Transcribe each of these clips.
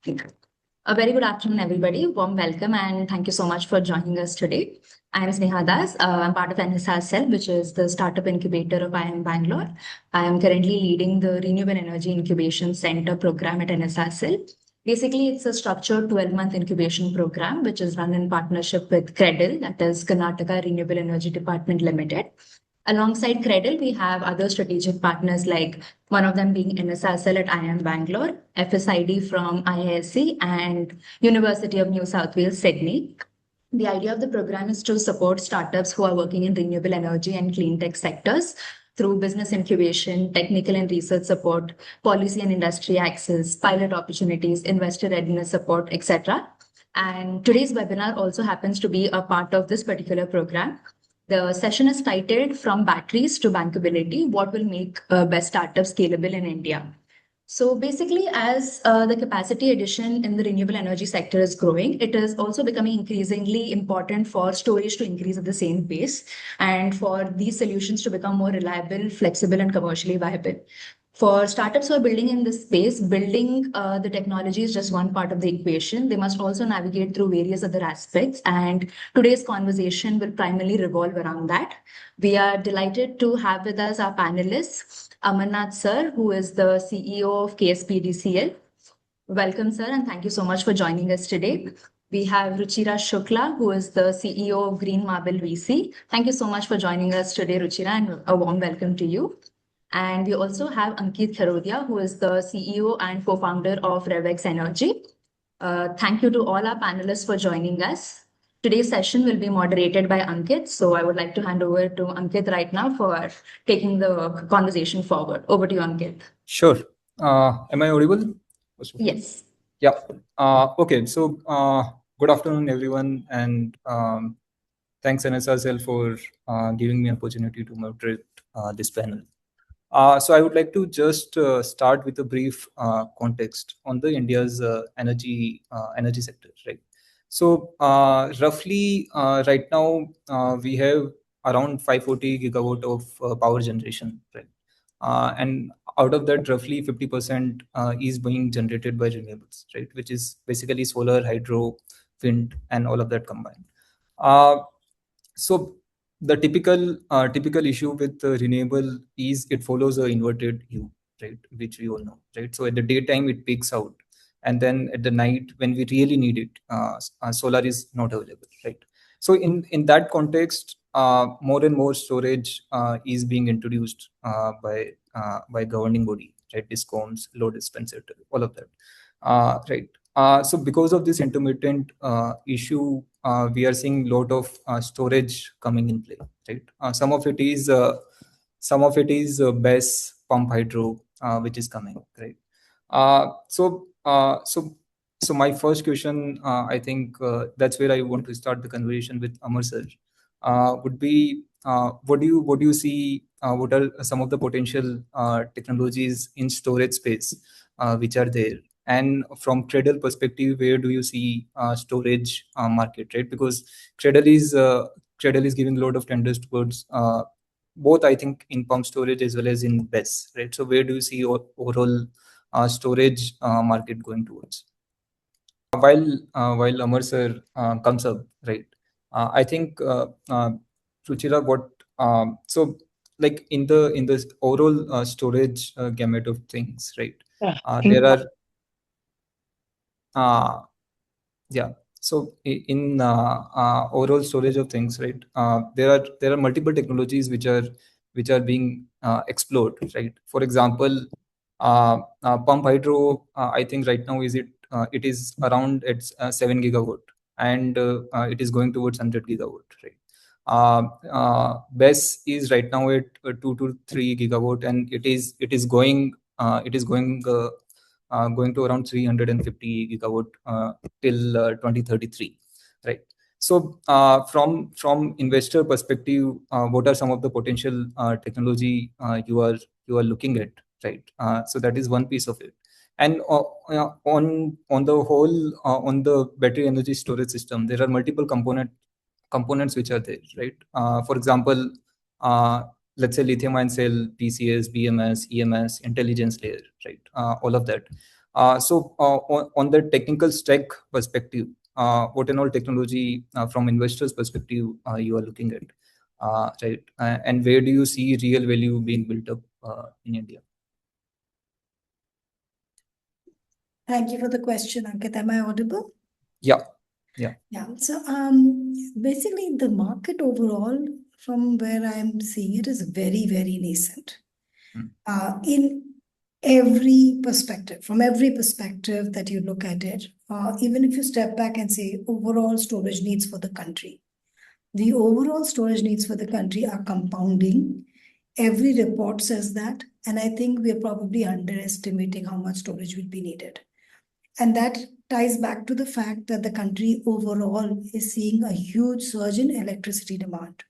A very good afternoon, everybody. Warm welcome and thank you so much for joining us today. I am Sneha Das. I'm part of NSRCell, which is the startup incubator of IIM Bangalore. I am currently leading the Renewable Energy Incubation Centre program at NSRCell. Basically, it's a structured 12-month incubation program, which is run in partnership with Credil, that is Karnataka Renewable Energy Department Limited. Alongside Credil, we have other strategic partners like one of them being NSRCell at IIM Bangalore, FSID from IISc, and University of New South Wales, Sydney. The idea of the program is to support startups who are working in renewable energy and clean tech sectors through business incubation, technical and research support, policy and industry access, pilot opportunities, investor readiness support, etc. And today's webinar also happens to be a part of this particular program. The session is titled From Batteries to Bankability, What Will Make BESS Startups Scalable in India? So basically, as the capacity addition in the renewable energy sector is growing, it is also becoming increasingly important for storage to increase at the same pace and for these solutions to become more reliable, flexible, and commercially viable. For startups who are building in this space, building the technology is just one part of the equation. They must also navigate through various other aspects. And today's conversation will primarily revolve around that. We are delighted to have with us our panelists, Amaranath sir, who is the CEO of KSPDCL. Welcome, sir, and thank you so much for joining us today. We have Ruchira Shukla, who is the CEO of Green Marble VC. Thank you so much for joining us today, Ruchira, and a warm welcome to you. And we also have Ankit Kherodiya, who is the CEO and co-founder of ReVx Energy. Thank you to all our panelists for joining us. Today's session will be moderated by Ankit. So I would like to hand over to Ankit right now for taking the conversation forward. Over to you, Ankit. Sure. Am I audible? Yes. Yeah. Okay. So good afternoon, everyone. And thanks, NSRCL, for giving me an opportunity to moderate this panel. So I would like to just start with a brief context on the India's energy sector, right? So roughly right now we have around 540 gigawatt of power generation, right? And out of that, roughly 50% is being generated by renewables, right? Which is basically solar, hydro, wind, and all of that combined. So the typical issue with renewable is it follows an inverted U, right? Which we all know, right? So at the daytime it peaks out, and then at the night when we really need it, solar is not available, right? So in that context, more and more storage is being introduced by governing body, right? Discoms, load dispenser, all of that, right? So because of this intermittent issue, we are seeing a lot of storage coming in play, right? Some of it is BESS pump hydro, which is coming, right? So my first question, I think that's where I want to start the conversation with Amar sir, would be what do you see? What are some of the potential technologies in storage space which are there? And from Credil perspective, where do you see storage market, right? Because Credil is giving a lot of tenders towards both, I think, in pump storage as well as in BESS, right? So where do you see overall storage market going towards? While Amar sir comes up, right? I think Ruchira, so like in this overall storage gamut of things, right? There are yeah. So in overall storage of things, right? There are multiple technologies which are being explored, right? For example, pump hydro, I think right now it is around its 7 gigawatt, and it is going towards 100 gigawatt, right? BESS is right now at 2 to 3 gigawatt, and it is going to around 350 gigawatt till 2033, right? So from investor perspective, what are some of the potential technology you are looking at, right? So that is one piece of it. And on the whole, on the battery energy storage system, there are multiple components which are there, right? For example, let's say lithium ion cell, PCS, BMS, EMS, intelligence layer, right? All of that. On the technical stack perspective, what and all technology from investors' perspective you are looking at, right? And where do you see real value being built up in India? Thank you for the question, Ankit. Am I audible? Yeah. Yeah. So basically the market overall, from where I'm seeing it, is very, very nascent. In every perspective, from every perspective that you look at it, even if you step back and say overall storage needs for the country, the overall storage needs for the country are compounding. Every report says that, and I think we are probably underestimating how much storage will be needed. And that ties back to the fact that the country overall is seeing a huge surge in electricity demand.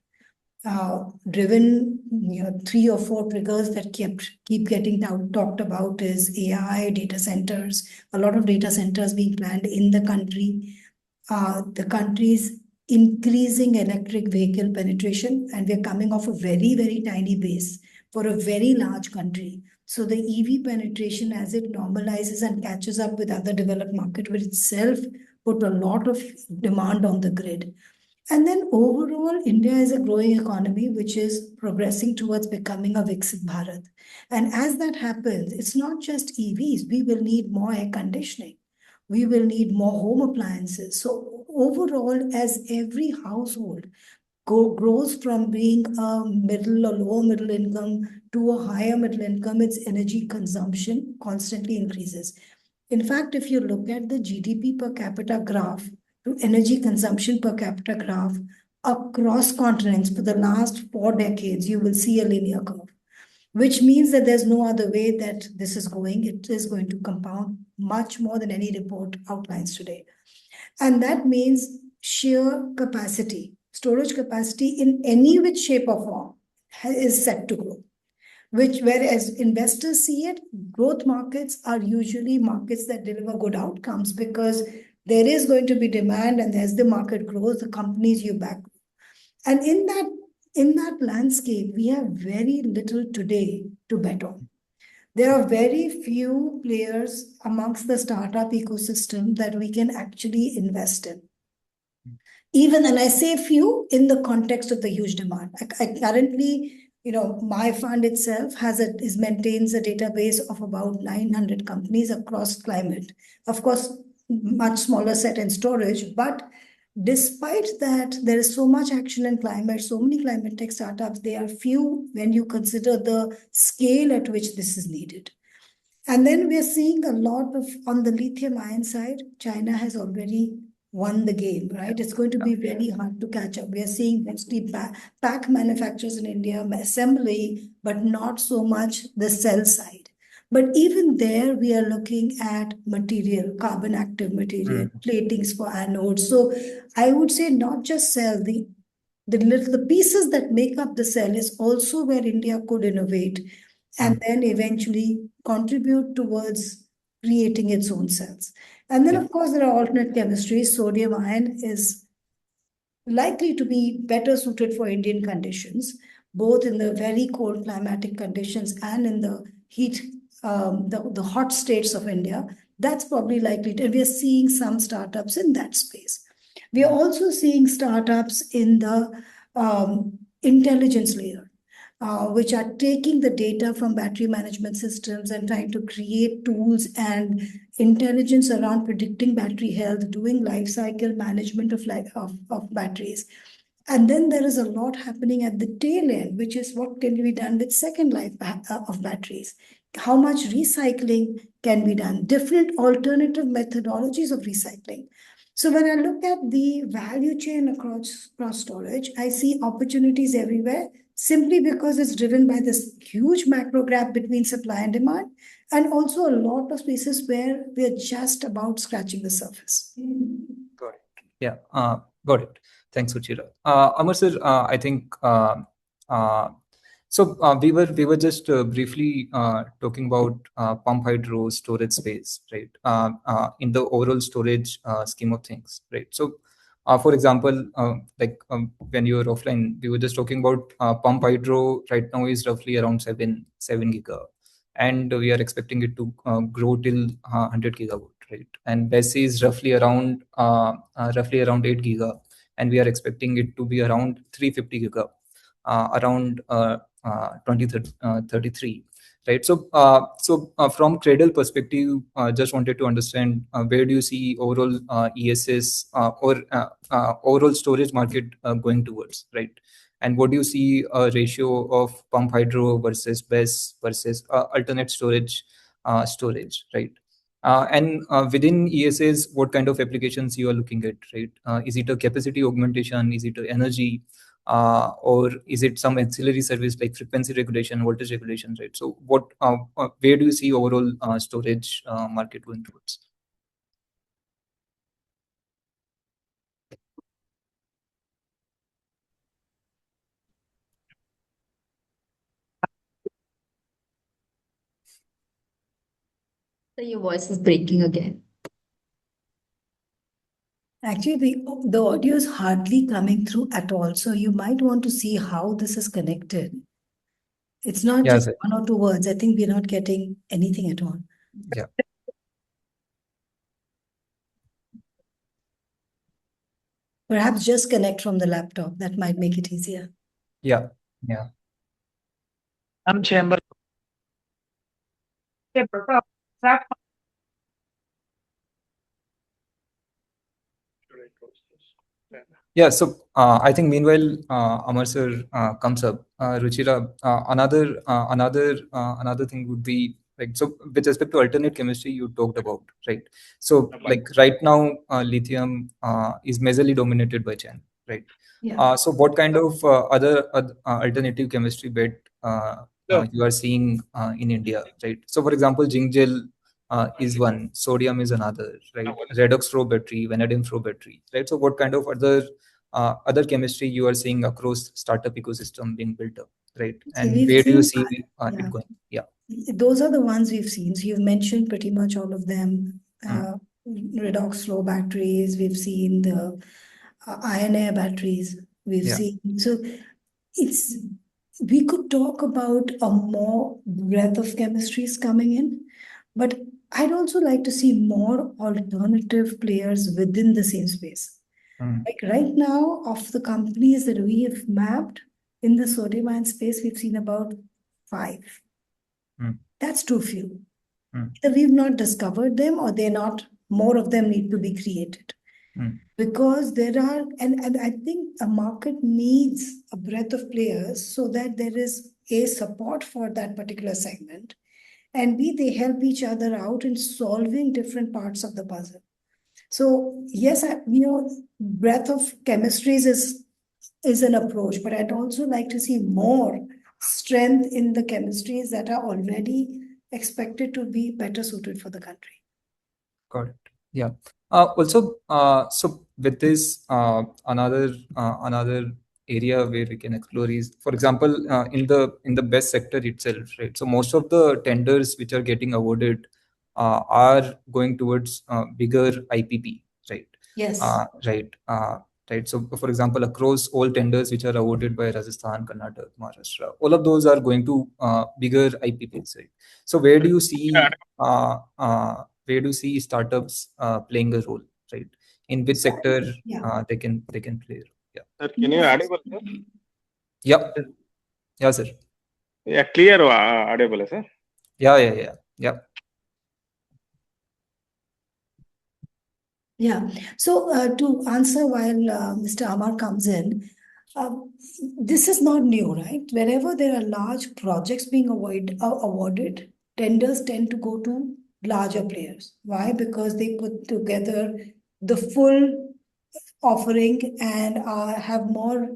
Driven, 3 or 4 triggers that keep getting talked about is AI, data centers, a lot of data centers being planned in the country. The country's increasing electric vehicle penetration, and we're coming off a very, very tiny base for a very large country. So the EV penetration, as it normalizes and catches up with other developed market, will itself put a lot of demand on the grid. And then overall, India is a growing economy which is progressing towards becoming a Viksit Bharat. And as that happens, it's not just EVs. We will need more air conditioning. We will need more home appliances. So overall, as every household grows from being a middle or lower middle income to a higher middle income, its energy consumption constantly increases. In fact, if you look at the GDP per capita graph to energy consumption per capita graph across continents for the last 4 decades, you will see a linear curve, which means that there's no other way that this is going. It is going to compound much more than any report outlines today. And that means sheer capacity, storage capacity in any which shape or form is set to grow. Whereas investors see it, growth markets are usually markets that deliver good outcomes because there is going to be demand, and as the market grows, the companies you back. And in that landscape, we have very little today to bet on. There are very few players amongst the startup ecosystem that we can actually invest in. Even, and I say few in the context of the huge demand. I currently, my fund itself maintains a database of about 900 companies across climate. Of course, much smaller set in storage, but despite that, there is so much action in climate, so many climate tech startups, they are few when you consider the scale at which this is needed. And then we're seeing a lot of, on the lithium ion side, China has already won the game, right? It's going to be very hard to catch up. We are seeing mostly pack manufacturers in India, assembly, but not so much the cell side. But even there, we are looking at material, carbon active material, platings for anodes. So I would say not just cell, the pieces that make up the cell is also where India could innovate and then eventually contribute towards creating its own cells. And then, of course, there are alternate chemistries. Sodium ion is likely to be better suited for Indian conditions, both in the very cold climatic conditions and in the heat, the hot states of India. That's probably likely to, and we are seeing some startups in that space. We are also seeing startups in the intelligence layer, which are taking the data from battery management systems and trying to create tools and intelligence around predicting battery health, doing life cycle management of batteries. And then there is a lot happening at the tail end, which is what can be done with second life of batteries. How much recycling can be done, different alternative methodologies of recycling. So when I look at the value chain across storage, I see opportunities everywhere simply because it's driven by this huge macro gap between supply and demand, and also a lot of spaces where we're just about scratching the surface. Got it. Yeah, got it. Thanks, Ruchira. Amar sir, I think we were just briefly talking about pump hydro storage space, right? In the overall storage scheme of things, right? So, for example, when you were offline, we were just talking about pump hydro right now is roughly around 7 giga, and we are expecting it to grow till 100 gigawatt, right? And BESS is roughly around 8 giga, and we are expecting it to be around 350 giga around 2033, right? So from Cradle perspective, just wanted to understand where do you see overall ESS or overall storage market going towards, right? And what do you see a ratio of pump hydro versus BESS versus alternate storage, right? And within ESS, what kind of applications you are looking at, right? Is it a capacity augmentation? Is it a energy? Or is it some ancillary service like frequency regulation, voltage regulation, right? So where do you see overall storage market going towards? So your voice is breaking again. Actually, the audio is hardly coming through at all. So you might want to see how this is connected. It's not Yeah, just sir. one or two words. I think we're not getting anything at all. Yeah. Perhaps just connect from the laptop. That might make it easier. Yeah. Yeah. Some chamber. Yeah, so I think meanwhile Amar sir comes up. Ruchira, another thing would be like, so with respect to alternate chemistry you talked about, right? So like right now lithium is majorly dominated by China, right? Yeah. So what kind of other alternative chemistry bet you are seeing in India, right? So for example, zinc gel is one, sodium is another, right? Redox flow battery, vanadium flow battery, right? So what kind of other chemistry you are seeing across startup ecosystem being built up, right? And we've where do you seen- see yeah. it going? Yeah. Those are the ones we've seen. So you've mentioned pretty much all of them. Redox flow batteries, we've seen the iron air batteries, we've Yeah. seen. So we could talk about a more breadth of chemistries coming in, but I'd also like to see more alternative players within the same space. Like right now, of the companies that we have mapped in the sodium ion space, we've seen about 5. That's too few. Either we've not discovered them or they're not, more of them need to be created. Because there are, and I think a market needs a breadth of players so that there is A, support for that particular segment, and B, they help each other out in solving different parts of the puzzle. So yes, breadth of chemistries is an approach, but I'd also like to see more strength in the chemistries that are already expected to be better suited for the country. Got it. Yeah. Also, so with this, another area where we can explore is, for example, in the BESS sector itself, right? So most of the tenders which are getting awarded are going towards bigger IPP, right? Yes. Right. Right. So, for example, across all tenders which are awarded by Rajasthan, Karnataka, Maharashtra, all of those are going to bigger IPPs, right? So, where do you see startups playing a role, right? In which sector they can play? Yeah. Sir, can you audible, sir? Yeah. Yeah, sir. Yeah, clear audible, sir. Yeah. Yeah. So to answer while Mr. Amar comes in, this is not new, right? Wherever there are large projects being awarded, tenders tend to go to larger players. Why? Because they put together the full offering and have more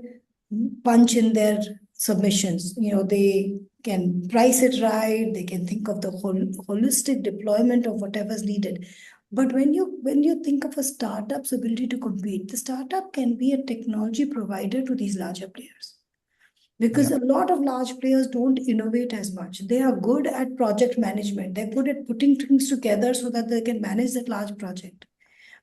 punch in their submissions. They can price it right, they can think of the whole holistic deployment of whatever's needed. But when you think of a startup's ability to compete, the startup can be a technology provider to these larger players. Because a lot of large players don't innovate as much. They are good at project management. They're good at putting things together so that they can manage that large project.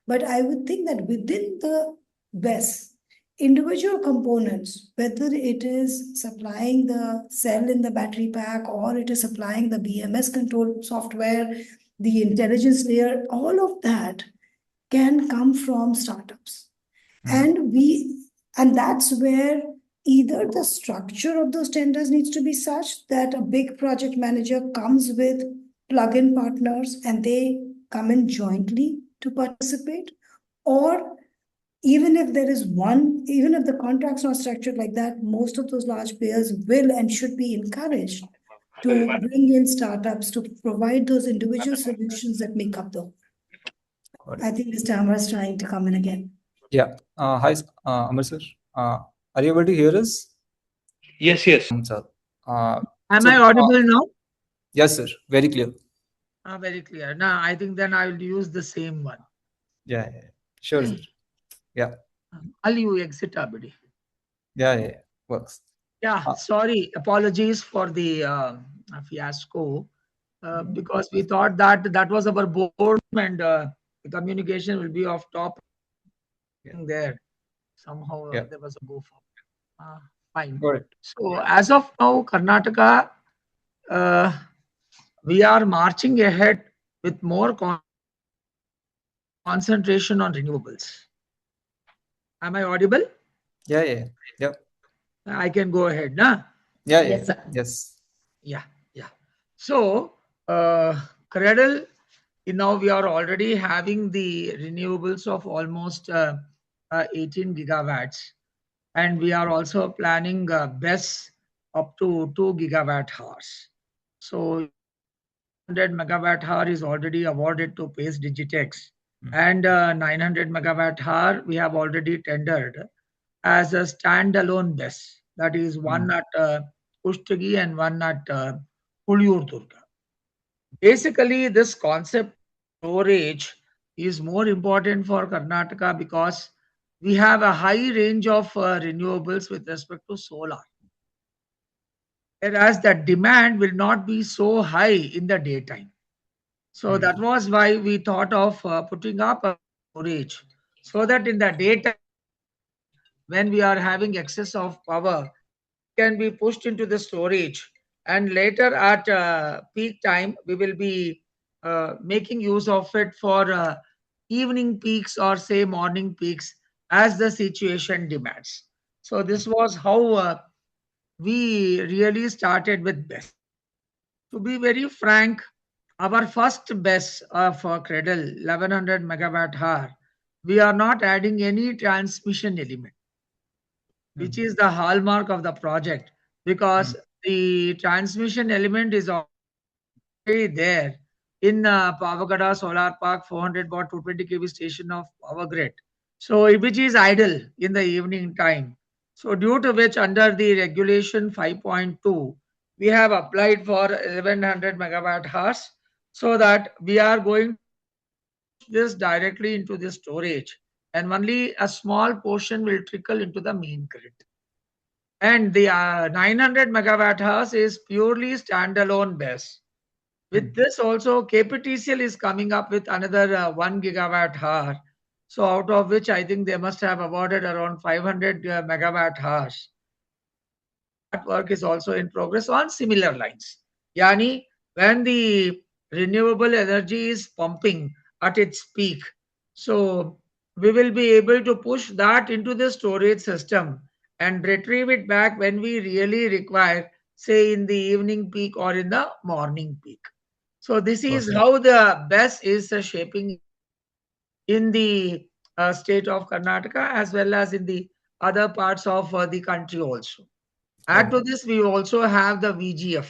But I would think that within the BESS, individual components, whether it is supplying the cell in the battery pack or it is supplying the BMS control software, the intelligence layer, all of that can come from startups. And that's where either the structure of those tenders needs to be such that a big project manager comes with plug-in partners and they come in jointly to participate, or even if the contract's not structured like that, most of those large players will and should be encouraged to bring in startups to provide those individual solutions that make up the whole. I think Mr. Amar is trying to come in again. Yeah. Hi, Amar sir. Are you able to hear us? Yes, yes. Sir. Am I audible now? Yes, sir. Very clear. Very clear. Now, I think then I will use the same one. Yeah. Sure, sir. Yeah. I'll you exit abadi. Yeah. Works. Yeah, sorry. Apologies for the fiasco. Because we thought that was our board and the communication will be off top there. Somehow there was a goof up. Fine. Got it. So as of now, Karnataka, we are marching ahead with more concentration on renewables. Am I audible? Yeah. I can go ahead, na? Yeah. Yes, sir. Yes. Yeah. So, Cradle, now we are already having the renewables of almost 18 gigawatts. And we are also planning BESS up to 2 gigawatt hours. So 100 megawatt hour is already awarded to Pace Digitex. And 900 megawatt hour we have already tendered as a standalone BESS. That is one at Kushtagi and one at Huliyur Durga. Basically, this concept storage is more important for Karnataka because we have a high range of renewables with respect to solar. Whereas the demand will not be so high in the daytime. So that was why we thought of putting up a storage so that in the daytime, when we are having excess of power, can be pushed into the storage. And later at peak time, we will be making use of it for evening peaks or say morning peaks as the situation demands. So this was how we really started with BESS. To be very frank, our first BESS for Cradle, 1100 megawatt hour, we are not adding any transmission element, which is the hallmark of the project, because the transmission element is already there in Pavagada Solar Park 400 watt 220 kV station of Power Grid. So which is idle in the evening time. So due to which under the regulation 5.2, we have applied for 1100 megawatt hours so that we are going to push this directly into the storage and only a small portion will trickle into the main grid. And the 900 megawatt hours is purely standalone BESS. With this also, KPTCL is coming up with another 1 gigawatt hour. So out of which I think they must have awarded around 500 megawatt hours. That work is also in progress on similar lines. Yani, when the renewable energy is pumping at its peak, so we will be able to push that into the storage system and retrieve it back when we really require, say in the evening peak or in the morning peak. So this is how the BESS is shaping in the state of Karnataka as well as in the other parts of the country also. Add to this, we also have the VGF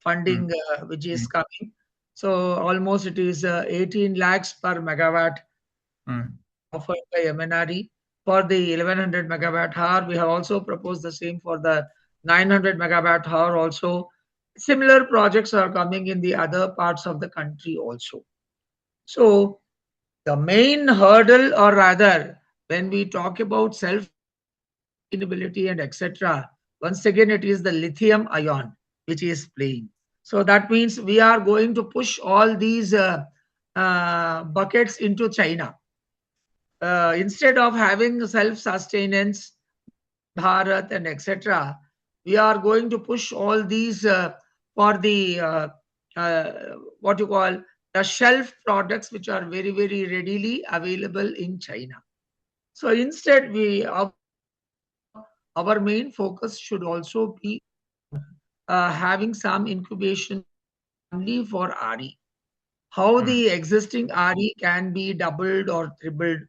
funding which is coming. So almost it is 18 lakhs per megawatt offered by MNRE for the 1100 megawatt hour. We have also proposed the same for the 900 megawatt hour also. Similar projects are coming in the other parts of the country also. So the main hurdle, or rather, when we talk about self-sustainability and etc., once again, it is the lithium ion which is playing. So that means we are going to push all these buckets into China. Instead of having self-sustenance Bharat and etc. We are going to push all these for the what you call the shelf products, which are very, very readily available in China. So instead, our main focus should also be having some incubation only for RE. How the existing RE can be doubled or tripled.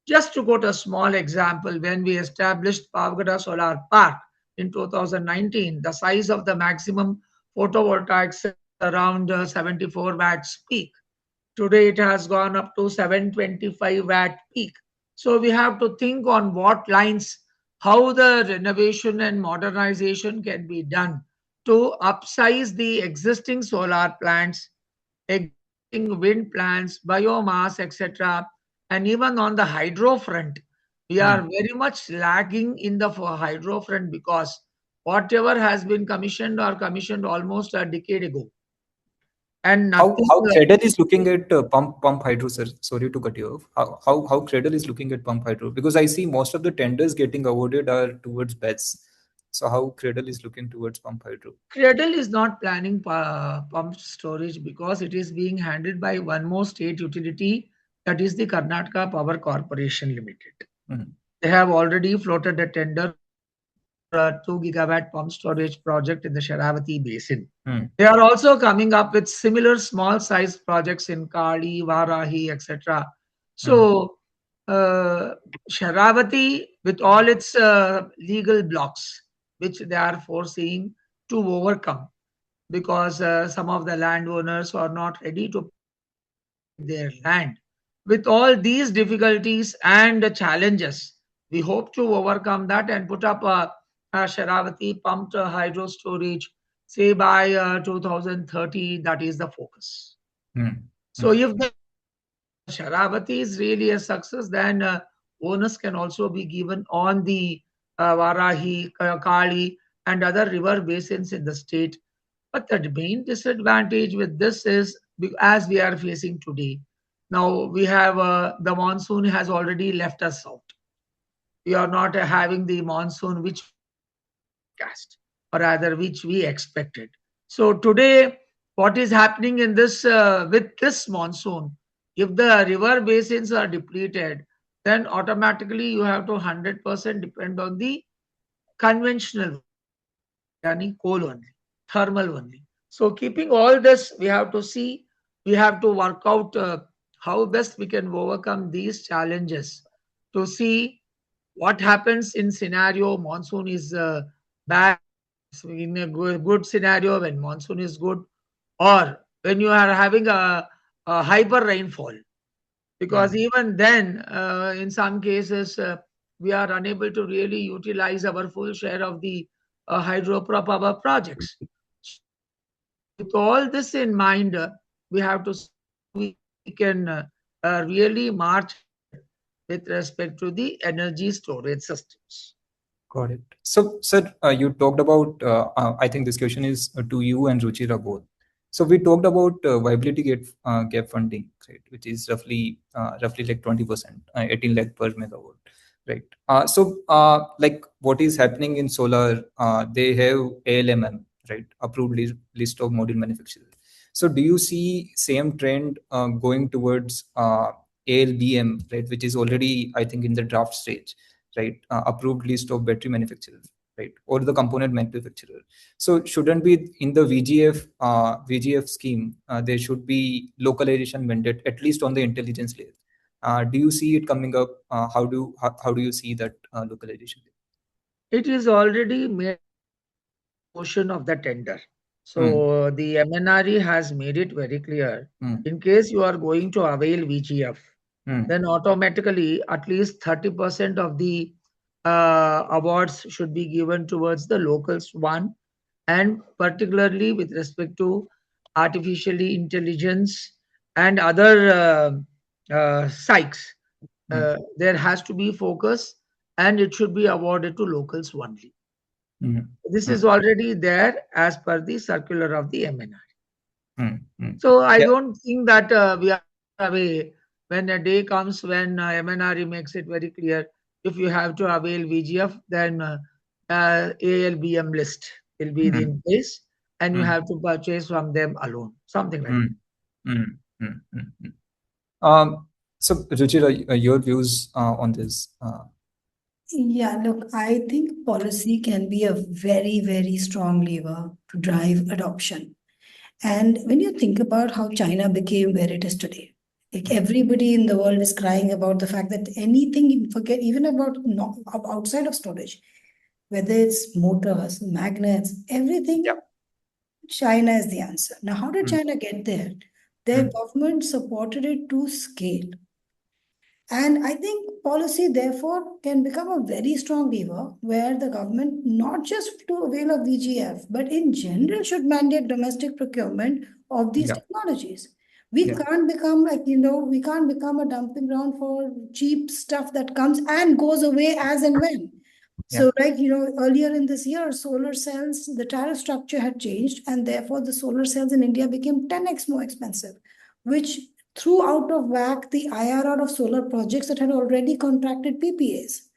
Just to quote a small example, when we established Pavagada Solar Park in 2019, the size of the maximum photovoltaic cell around 74 watts peak. Today it has gone up to 725 watt peak. So we have to think on what lines, how the renovation and modernization can be done to upsize the existing solar plants, existing wind plants, biomass, etc. And even on the hydro front, we are very much lagging in the hydro front because whatever has been commissioned almost a decade ago, and nothing. How Cradle is looking at pump hydro, sir? Sorry to cut you off. How Cradle is looking at pump hydro? Because I see most of the tenders getting awarded are towards BESS. So how Cradle is looking towards pump hydro? Cradle is not planning pump storage because it is being handled by one more state utility, that is the Karnataka Power Corporation Limited. They have already floated a tender for a 2 gigawatt pump storage project in the Sharavati Basin. They are also coming up with similar small size projects in Kali, Varahi, etc. So Sharavati, with all its legal blocks, which they are foreseeing to overcome, because some of the landowners are not ready to their land. With all these difficulties and challenges, we hope to overcome that and put up a Sharavati pumped hydro storage, say by 2030. That is the focus. So if the Sharavati is really a success, then bonus can also be given on the Varahi, Kali, and other river basins in the state. But the main disadvantage with this is, as we are facing today, now we have the monsoon has already left us out. We are not having the monsoon which cast, or rather which we expected. So today, what is happening in this with this monsoon? If the river basins are depleted, then automatically you have to 100% depend on the conventional, yani coal only, thermal only. So keeping all this, we have to see, we have to work out how best we can overcome these challenges to see what happens in scenario monsoon is bad, in a good scenario when monsoon is good, or when you are having a hyper rainfall. Because even then, in some cases, we are unable to really utilize our full share of the hydropower projects. With all this in mind, we have to see we can really march with respect to the energy storage systems. Got it. So, sir, you talked about, I think this question is to you and Ruchira both. So we talked about viability gap funding, right, which is roughly like 20%, 18 lakh per megawatt, right? Like what is happening in solar, they have ALMM, right, approved list of module manufacturers. So do you see same trend going towards ALBM, right, which is already, I think, in the draft stage, right, approved list of battery manufacturers, right, or the component manufacturer? So shouldn't be in the VGF scheme, there should be localization mandate, at least on the intelligence layer. Do you see it coming up? How do you see that localization? It is already made portion of the tender. So the MNRE has made it very clear. In case you are going to avail VGF, then automatically at least 30% of the awards should be given towards the locals one, and particularly with respect to artificially intelligence and other sites. There has to be focus, and it should be awarded to locals only. This is already there as per the circular of the MNRE. So I don't think that we are away when a day comes when MNRE makes it very clear if you have to avail VGF, then ALBM list will be in place, and you have to purchase from them alone, something like that. So, Ruchira, your views on this? Yeah, look, I think policy can be a very, very strong lever to drive adoption. And when you think about how China became where it is today, like everybody in the world is crying about the fact that anything, forget even about outside of storage, whether it's motors, magnets, everything, China is the answer. Now, how did China get there? Their government supported it to scale. And I think policy, therefore, can become a very strong lever where the government, not just to avail of VGF, but in general, should mandate domestic procurement of these technologies. We can't become we can't become a dumping ground for cheap stuff that comes and goes away as and when. So, earlier in this year, solar cells, the tariff structure had changed, and therefore the solar cells in India became 10x more expensive, which threw out of whack the IRR of solar projects that had already contracted PPAs.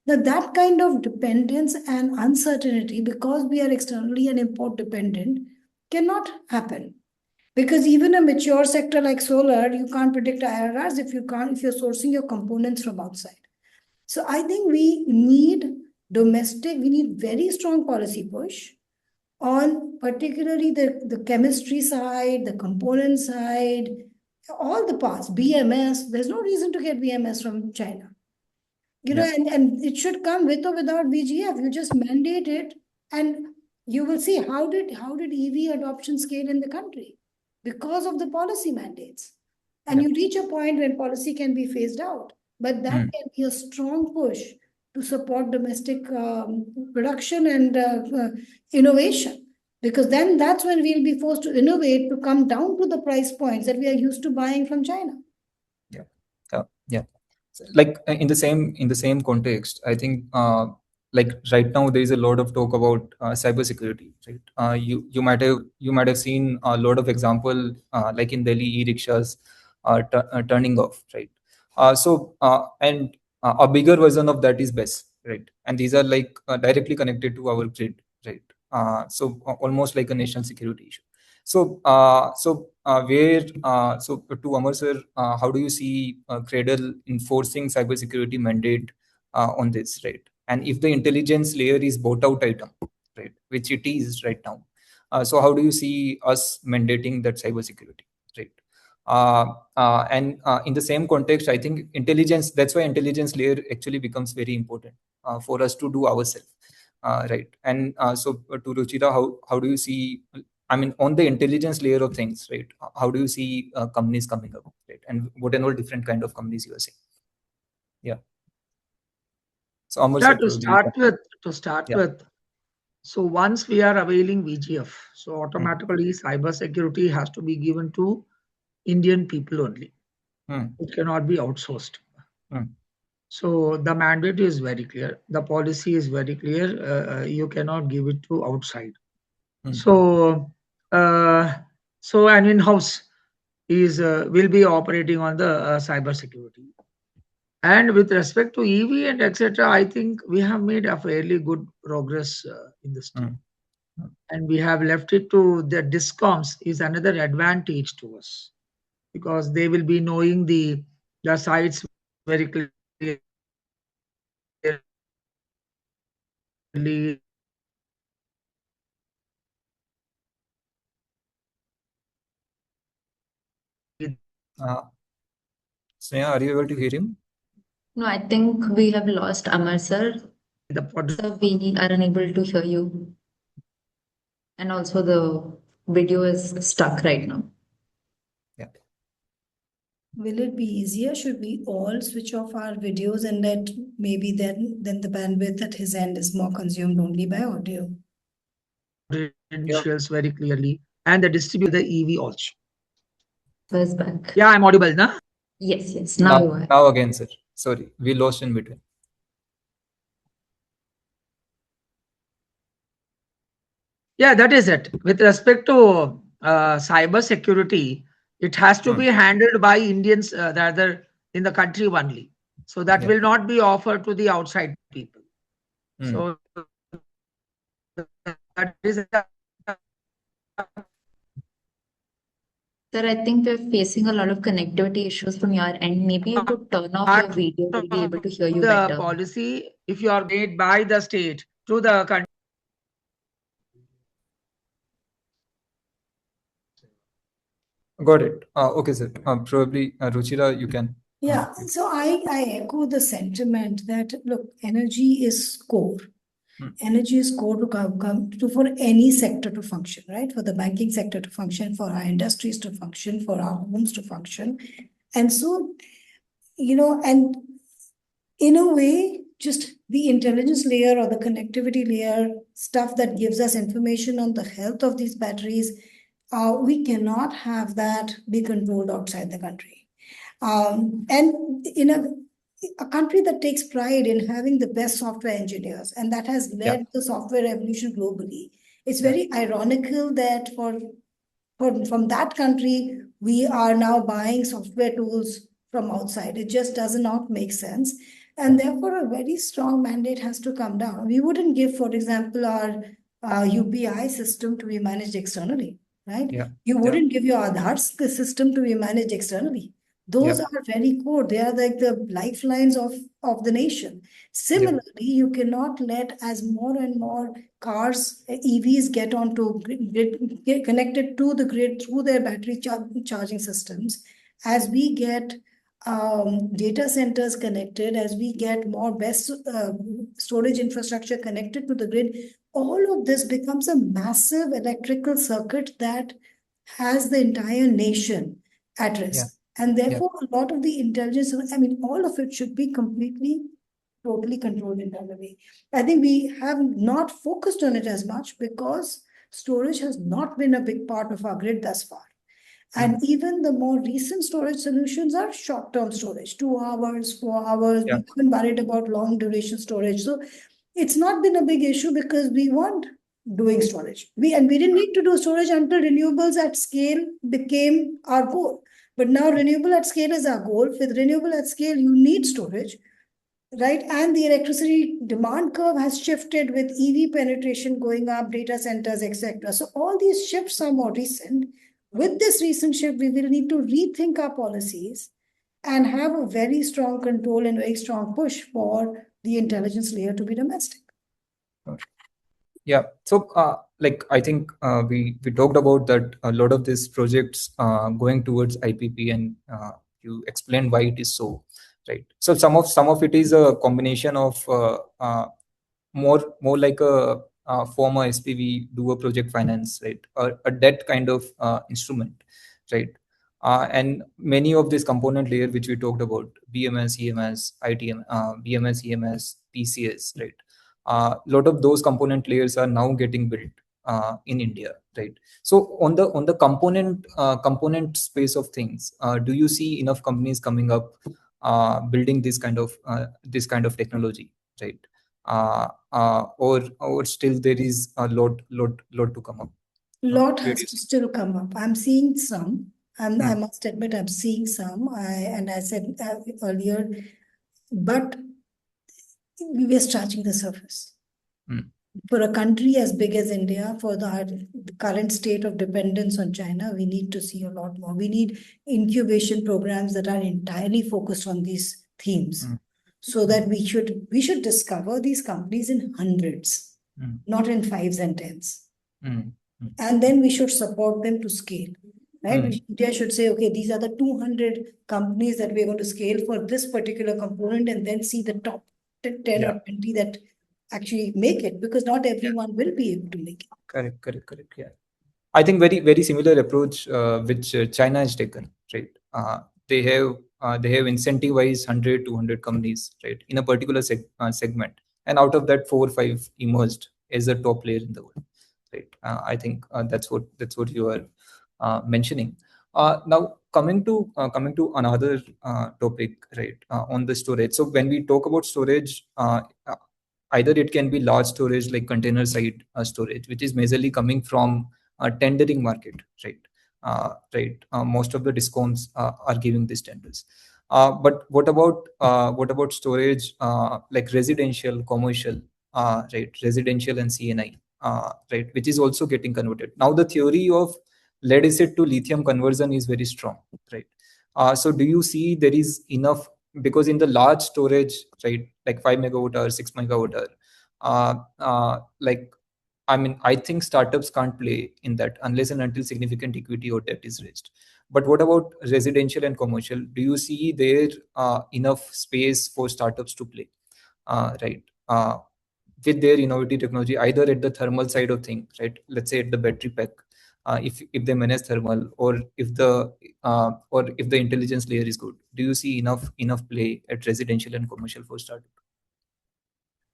Now, that kind of dependence and uncertainty, because we are externally and import dependent, cannot happen. Because even a mature sector like solar, you can't predict IRRs if you're sourcing your components from outside. So I think we need very strong policy push on particularly the chemistry side, the component side, all the parts, BMS. There's no reason to get BMS from China. And it should come with or without VGF. You just mandate it, and you will see how did EV adoption scale in the country because of the policy mandates. And you reach a point when policy can be phased out, but that can be a strong push to support domestic production and innovation. Because then that's when we'll be forced to innovate to come down to the price points that we are used to buying from China. Like in the same context, I think like right now there is a lot of talk about cybersecurity, right? You might have seen a lot of example like in Delhi, e-rickshaws turning off, right? And a bigger version of that is BESS, right? And these are like directly connected to our grid, right? Almost like a national security issue. So to Amar sir, how do you see Cradle enforcing cybersecurity mandate on this, right? And if the intelligence layer is bought out item, right, which it is right now, so how do you see us mandating that cybersecurity, right? And in the same context, I think intelligence. That's why intelligence layer actually becomes very important for us to do ourselves, right? And so to Ruchira, how do you see? I mean, on the intelligence layer of things, right? How do you see companies coming up, right? And what and all different kind of companies you are seeing? Yeah. So Amar sir, to start with, so once we are availing VGF, so automatically cybersecurity has to be given to Indian people only. It cannot be outsourced. So the mandate is very clear. The policy is very clear. You cannot give it to outside. So an in-house will be operating on the cybersecurity. And with respect to EV and etc., I think we have made a fairly good progress in this team. And we have left it to the discoms is another advantage to us, because they will be knowing the sites very clearly. Sneha, are you able to hear him? No, I think we have lost Amar sir. Sir, we are unable to hear you. And also the video is stuck right now. Will it be easier? Should we all switch off our videos and let maybe then the bandwidth at his end is more consumed only by audio? Credentials very clearly, and the distribute the EV also. First back. Yeah, I'm audible, na? Yes. Now you are. Now again, sir. Sorry, we lost in between. Yeah, that is it. With respect to cyber security, it has to be handled by Indians rather in the country only. So that Yeah. will not be offered to the outside people. So that is Sir, I think we're facing a lot of connectivity issues from your end. Maybe you could turn off your video. We'll be able to hear you the better. policy, if you are made by the state to the country. Got it. Okay, sir. Probably Ruchira, you can. Yeah, so I echo the sentiment that look, energy is core. Energy is core to come to for any sector to function, right? For the banking sector to function, for our industries to function, for our homes to function. And so, and in a way, just the intelligence layer or the connectivity layer, stuff that gives us information on the health of these batteries, we cannot have that be controlled outside the country. And in a country that takes pride in having the best software engineers, and that has led the software revolution globally, it's very ironical that from that country, we are now buying software tools from outside. It just does not make sense. And therefore, a very strong mandate has to come down. We wouldn't give, for example, our UPI system to be managed externally, right? Yeah. You wouldn't give your Aadhaar system to be managed externally. Those are very core. They are like the lifelines of the nation. Similarly, you cannot let as more and more cars, EVs get onto grid, get connected to the grid through their battery charging systems. As we get data centers connected, as we get more BESS storage infrastructure connected to the grid, all of this becomes a massive electrical circuit that has the entire nation at risk. And therefore, a lot of the intelligence, I mean, all of it should be completely, totally controlled internally. I think we have not focused on it as much because storage has not been a big part of our grid thus far. And even the more recent storage solutions are short-term storage, 2 hours, 4 hours. We haven't worried about long duration storage. So it's not been a big issue because we weren't doing storage. We didn't need to do storage until renewables at scale became our goal. But now renewable at scale is our goal. With renewable at scale, you need storage, right? And the electricity demand curve has shifted with EV penetration going up, data centers, etc. So all these shifts are more recent. With this recent shift, we will need to rethink our policies and have a very strong control and very strong push for the intelligence layer to be domestic. Yeah. So, I think we talked about that a lot of these projects going towards IPP, and you explained why it is so, right? So some of it is a combination of more like a former SPV do a project finance, right? A debt kind of instrument, right? And many of this component layer which we talked about, BMS, EMS, ITM, BMS, EMS, PCS, right? A lot of those component layers are now getting built in India, right? So on the component space of things, do you see enough companies coming up building this kind of technology, right? Or still there is a lot to come up? Lot has to still come up. I'm seeing some. I must admit, I'm seeing some. I said earlier, but we are scratching the surface. For a country as big as India, for the current state of dependence on China, we need to see a lot more. We need incubation programs that are entirely focused on these themes, so that we should discover these companies in hundreds, not in fives and tens. And then we should support them to scale. Right? India should say, okay, these are the 200 companies that we're going to scale for this particular component, and then see the top 10 or 20 that actually make it, because not everyone will be able to make it. Correct. Yeah. I think very similar approach which China has taken, right? They have incentivized 100 200 companies, right, in a particular segment, and out of that 4 or 5 emerged as a top player in the world, right? I think that's what you are mentioning. Now coming to another topic, right, on the storage. So when we talk about storage, either it can be large storage like container side storage, which is majorly coming from tendering market, right? Most of the discoms are giving these tenders. But what about storage, like residential, commercial, right? Residential and CNI, right? Which is also getting converted. Now the theory of lead acid to lithium conversion is very strong, right? So do you see there is enough, because in the large storage, right, like 5 megawatt hour, 6 megawatt hour, like, I mean, I think startups can't play in that unless and until significant equity or debt is raised. But what about residential and commercial? Do you see there enough space for startups to play, right? With their innovative technology, either at the thermal side of things, right? Let's say at the battery pack, if they manage thermal, or if the intelligence layer is good. Do you see enough play at residential and commercial for startup?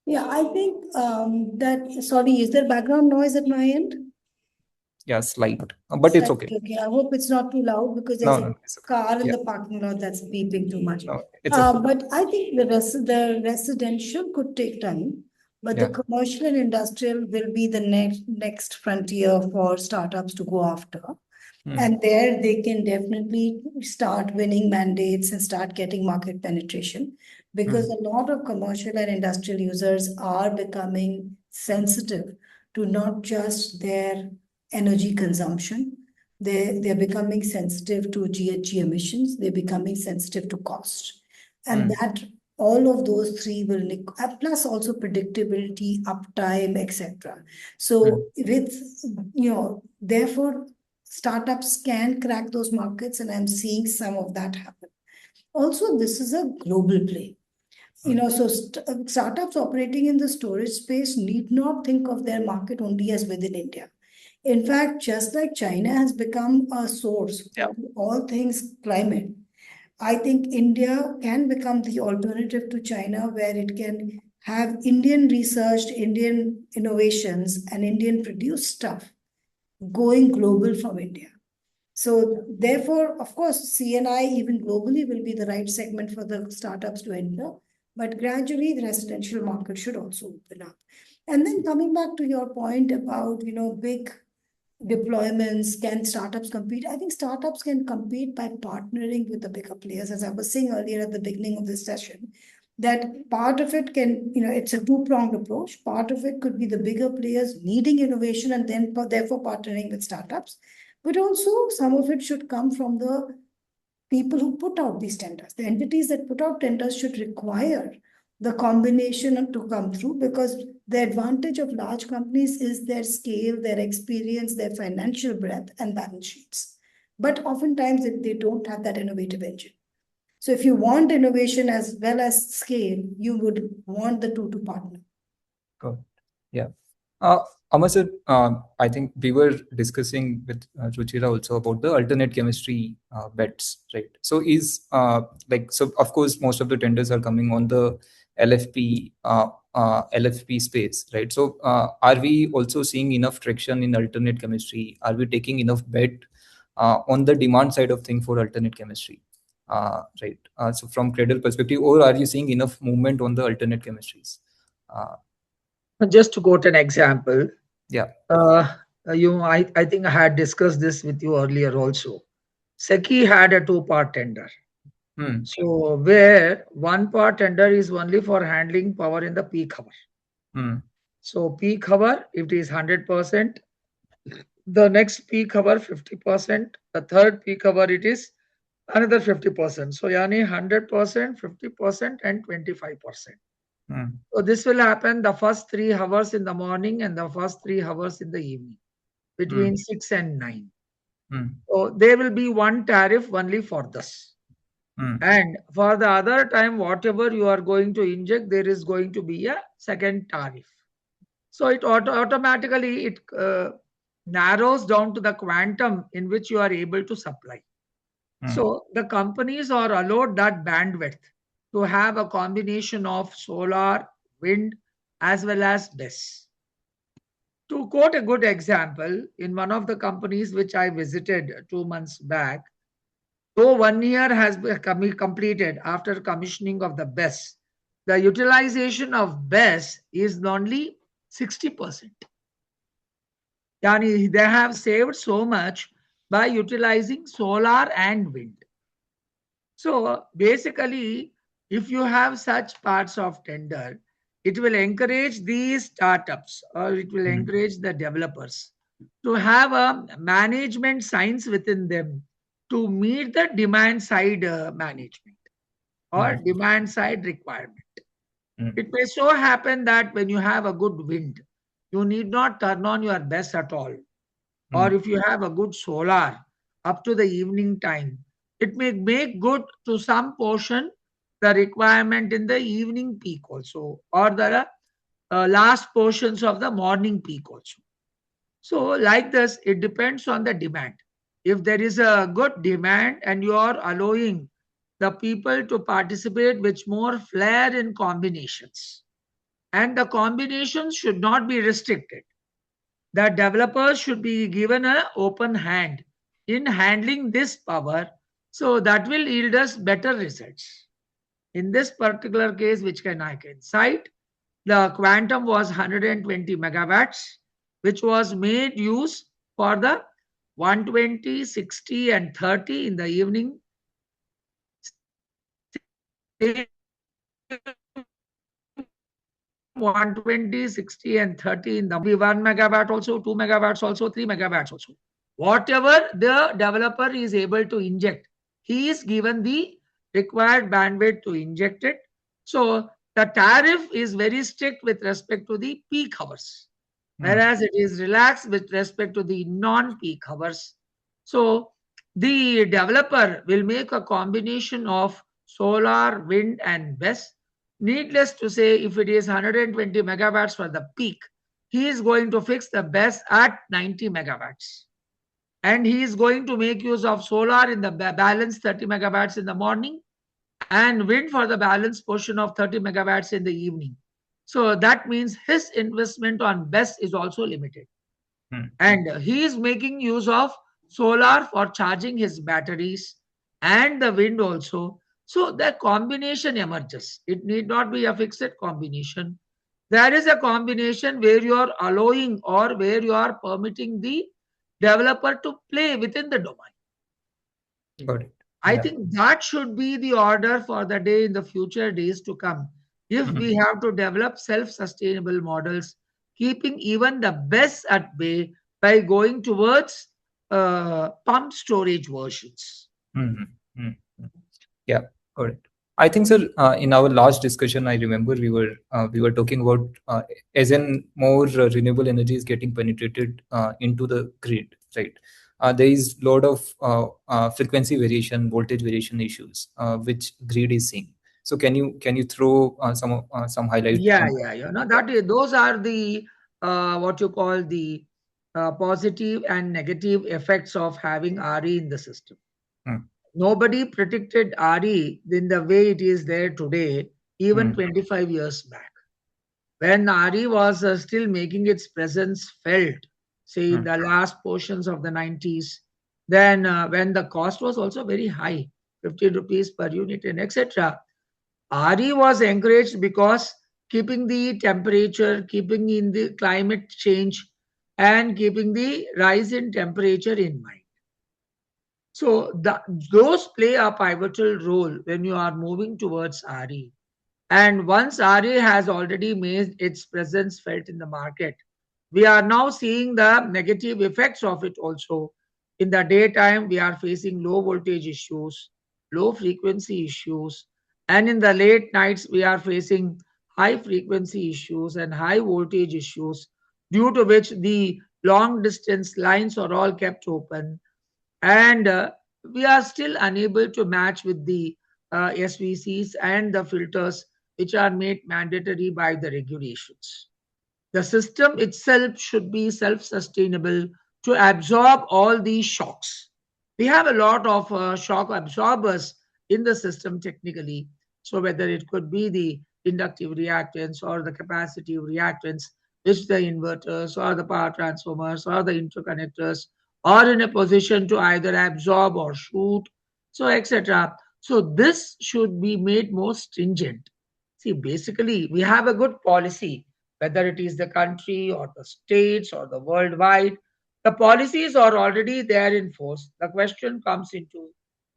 Yeah, I think sorry, is there background noise at my end? Yeah, slight, but it's okay. Okay, I hope it's not too loud because there's No, a it's okay. car in Yeah. the parking lot that's beeping too much. No, it's okay. But I think the residential could take time, but the Yeah. commercial and industrial will be the next frontier for startups to go after. And there they can definitely start winning mandates and start getting market penetration, because a lot of commercial and industrial users are becoming sensitive to not just their energy consumption. They're becoming sensitive to GHG emissions. They're becoming sensitive to cost. And that all of those three will, plus also predictability, uptime, etc. So with, therefore, startups can crack those markets, and I'm seeing some of that happen. Also, this is a global play. So startups operating in the storage space need not think of their market only as within India. In fact, just like China has become a source for all things climate, I think India can become the alternative to China, where it can have Indian researched, Indian innovations, and Indian produced stuff going global from India. So therefore, of course, CNI even globally will be the right segment for the startups to enter, but gradually the residential market should also open up. And then coming back to your point about, big deployments, can startups compete? I think startups can compete by partnering with the bigger players. As I was saying earlier at the beginning of this session, that part of it can, it's a two-pronged approach. Part of it could be the bigger players needing innovation and then therefore partnering with startups. But also some of it should come from the people who put out these tenders. The entities that put out tenders should require the combination to come through, because the advantage of large companies is their scale, their experience, their financial breadth, and balance sheets. But oftentimes they don't have that innovative engine. So if you want innovation as well as scale, you would want the two to partner. Good. Yeah. Amar sir, I think we were discussing with Ruchira also about the alternate chemistry bets, right? So so of course most of the tenders are coming on the LFP space, right? So are we also seeing enough traction in alternate chemistry? Are we taking enough bet on the demand side of thing for alternate chemistry? Right. So from Cradle perspective, or are you seeing enough movement on the alternate chemistries? Just to quote an example, Yeah. I think I had discussed this with you earlier also. SECI had a two-part tender. So where one part tender is only for handling power in the peak hour. So peak hour, if it is 100%, the next peak hour 50%, the third peak hour it is another 50%. So yani 100%, 50%, and 25%. So this will happen the first 3 hours in the morning and the first 3 hours in the evening, between 6 and 9. So there will be one tariff only for this. And for the other time, whatever you are going to inject, there is going to be a second tariff. So it automatically narrows down to the quantum in which you are able to supply. So the companies are allowed that bandwidth to have a combination of solar, wind, as well as BESS. To quote a good example, in one of the companies which I visited 2 months back, though 1 year has been completed after commissioning of the BESS, the utilization of BESS is only 60%. Yani they have saved so much by utilizing solar and wind. So basically, if you have such parts of tender, it will encourage these startups or it will encourage the developers to have a management science within them to meet the demand side management or demand side requirement. It may so happen that when you have a good wind, you need not turn on your BESS at all. Or if you have a good solar up to the evening time, it may make good to some portion the requirement in the evening peak also, or the last portions of the morning peak also. So like this, it depends on the demand. If there is a good demand and you are allowing the people to participate with more flair in combinations, and the combinations should not be restricted. The developers should be given an open hand in handling this power, so that will yield us better results. In this particular case, which I can cite, the quantum was 120 megawatts, which was made use for the 120, 60, and 30 in the evening. 120, 60, and 30 in the 1 megawatt also, 2 megawatts also, 3 megawatts also. Whatever the developer is able to inject, he is given the required bandwidth to inject it. So the tariff is very strict with respect to the peak hours, whereas it is relaxed with respect to the non-peak hours. So the developer will make a combination of solar, wind, and BESS. Needless to say, if it is 120 megawatts for the peak, he is going to fix the BESS at 90 megawatts. And he is going to make use of solar in the balance 30 megawatts in the morning and wind for the balance portion of 30 megawatts in the evening. So that means his investment on BESS is also limited. And he is making use of solar for charging his batteries and the wind also. So the combination emerges. It need not be a fixed combination. There is a combination where you are allowing or where you are permitting the developer to play within the domain. Got it. I think that should be the order for the day in the future days to come. If we have to develop self-sustainable models, keeping even the BESS at bay by going towards pump storage versions. Yeah, got it. I think, sir, in our last discussion, I remember we were talking about as in more renewable energy is getting penetrated into the grid, right? There is a lot of frequency variation, voltage variation issues which grid is seeing. So can you throw some highlights? Yeah. Those are the what you call the positive and negative effects of having RE in the system. Nobody predicted RE in the way it is there today, even 25 years back. When RE was still making its presence felt, say in the last portions of the 90s, then when the cost was also very high, 50 rupees per unit and etc., RE was encouraged because keeping the temperature, keeping in the climate change, and keeping the rise in temperature in mind. So those play a pivotal role when you are moving towards RE. And once RE has already made its presence felt in the market, we are now seeing the negative effects of it also. In the daytime, we are facing low voltage issues, low frequency issues, and in the late nights, we are facing high frequency issues and high voltage issues, due to which the long distance lines are all kept open. And we are still unable to match with the SVCs and the filters which are made mandatory by the regulations. The system itself should be self-sustainable to absorb all these shocks. We have a lot of shock absorbers in the system technically. So whether it could be the inductive reactance or the capacitive reactance, which the inverters or the power transformers or the interconnectors are in a position to either absorb or shoot, so etc. So this should be made more stringent. See, basically, we have a good policy, whether it is the country or the states or the worldwide. The policies are already there in force. The question comes into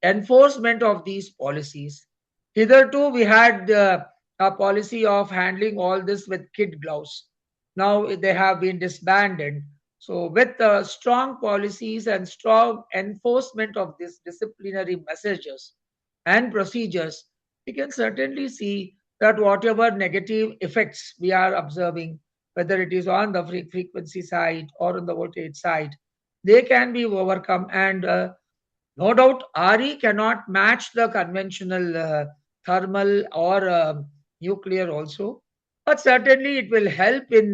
enforcement of these policies. Hitherto, we had a policy of handling all this with kid gloves. Now they have been disbanded. So, with strong policies and strong enforcement of these disciplinary messages and procedures, we can certainly see that whatever negative effects we are observing, whether it is on the frequency side or on the voltage side, they can be overcome. And no doubt, RE cannot match the conventional thermal or nuclear also, but certainly it will help in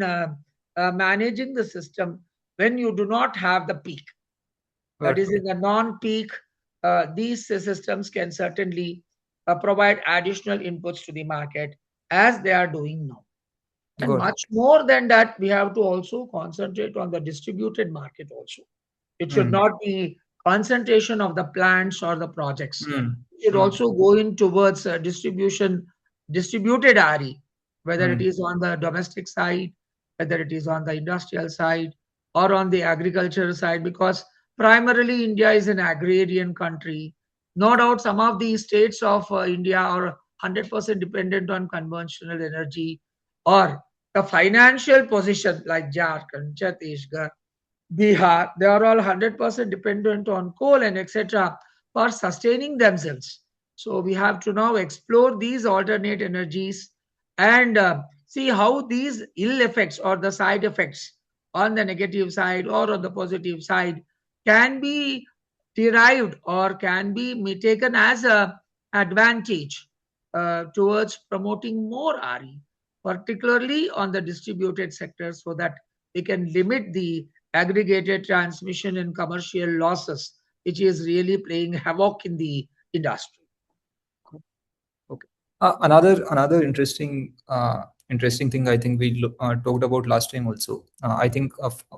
managing the system when you do not have the peak. That is, in the non-peak, these systems can certainly provide additional inputs to the market as they are doing now. And much more than that, we have to also concentrate on the distributed market also. It should not be concentration of the plants or the projects. It should also go in towards distributed RE, whether it is on the domestic side, whether it is on the industrial side, or on the agricultural side, because primarily India is an agrarian country. No doubt some of the states of India are 100% dependent on conventional energy, or the financial position like Jharkhand, Chhattisgarh, Bihar, they are all 100% dependent on coal and etc. for sustaining themselves. So we have to now explore these alternate energies and see how these ill effects or the side effects on the negative side or on the positive side can be derived or can be taken as a advantage towards promoting more RE, particularly on the distributed sector, so that we can limit the aggregated transmission and commercial losses, which is really playing havoc in the industry. Okay. Another interesting thing I think we talked about last time also. I think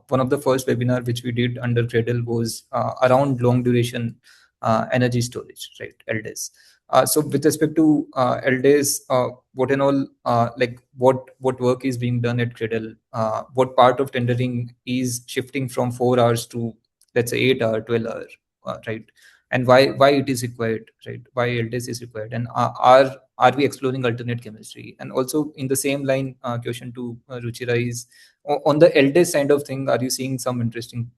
one of the first webinar which we did under Cradle was around long duration energy storage, right? LDES. So with respect to LDES, what and all, like what work is being done at Cradle? What part of tendering is shifting from 4 hours to, let's say, 8 hour, 12 hour, right? And why it is required, right? Why LDES is required, and are we exploring alternate chemistry? And also in the same line, question to Ruchira is on the LDES side of thing, are you seeing some interesting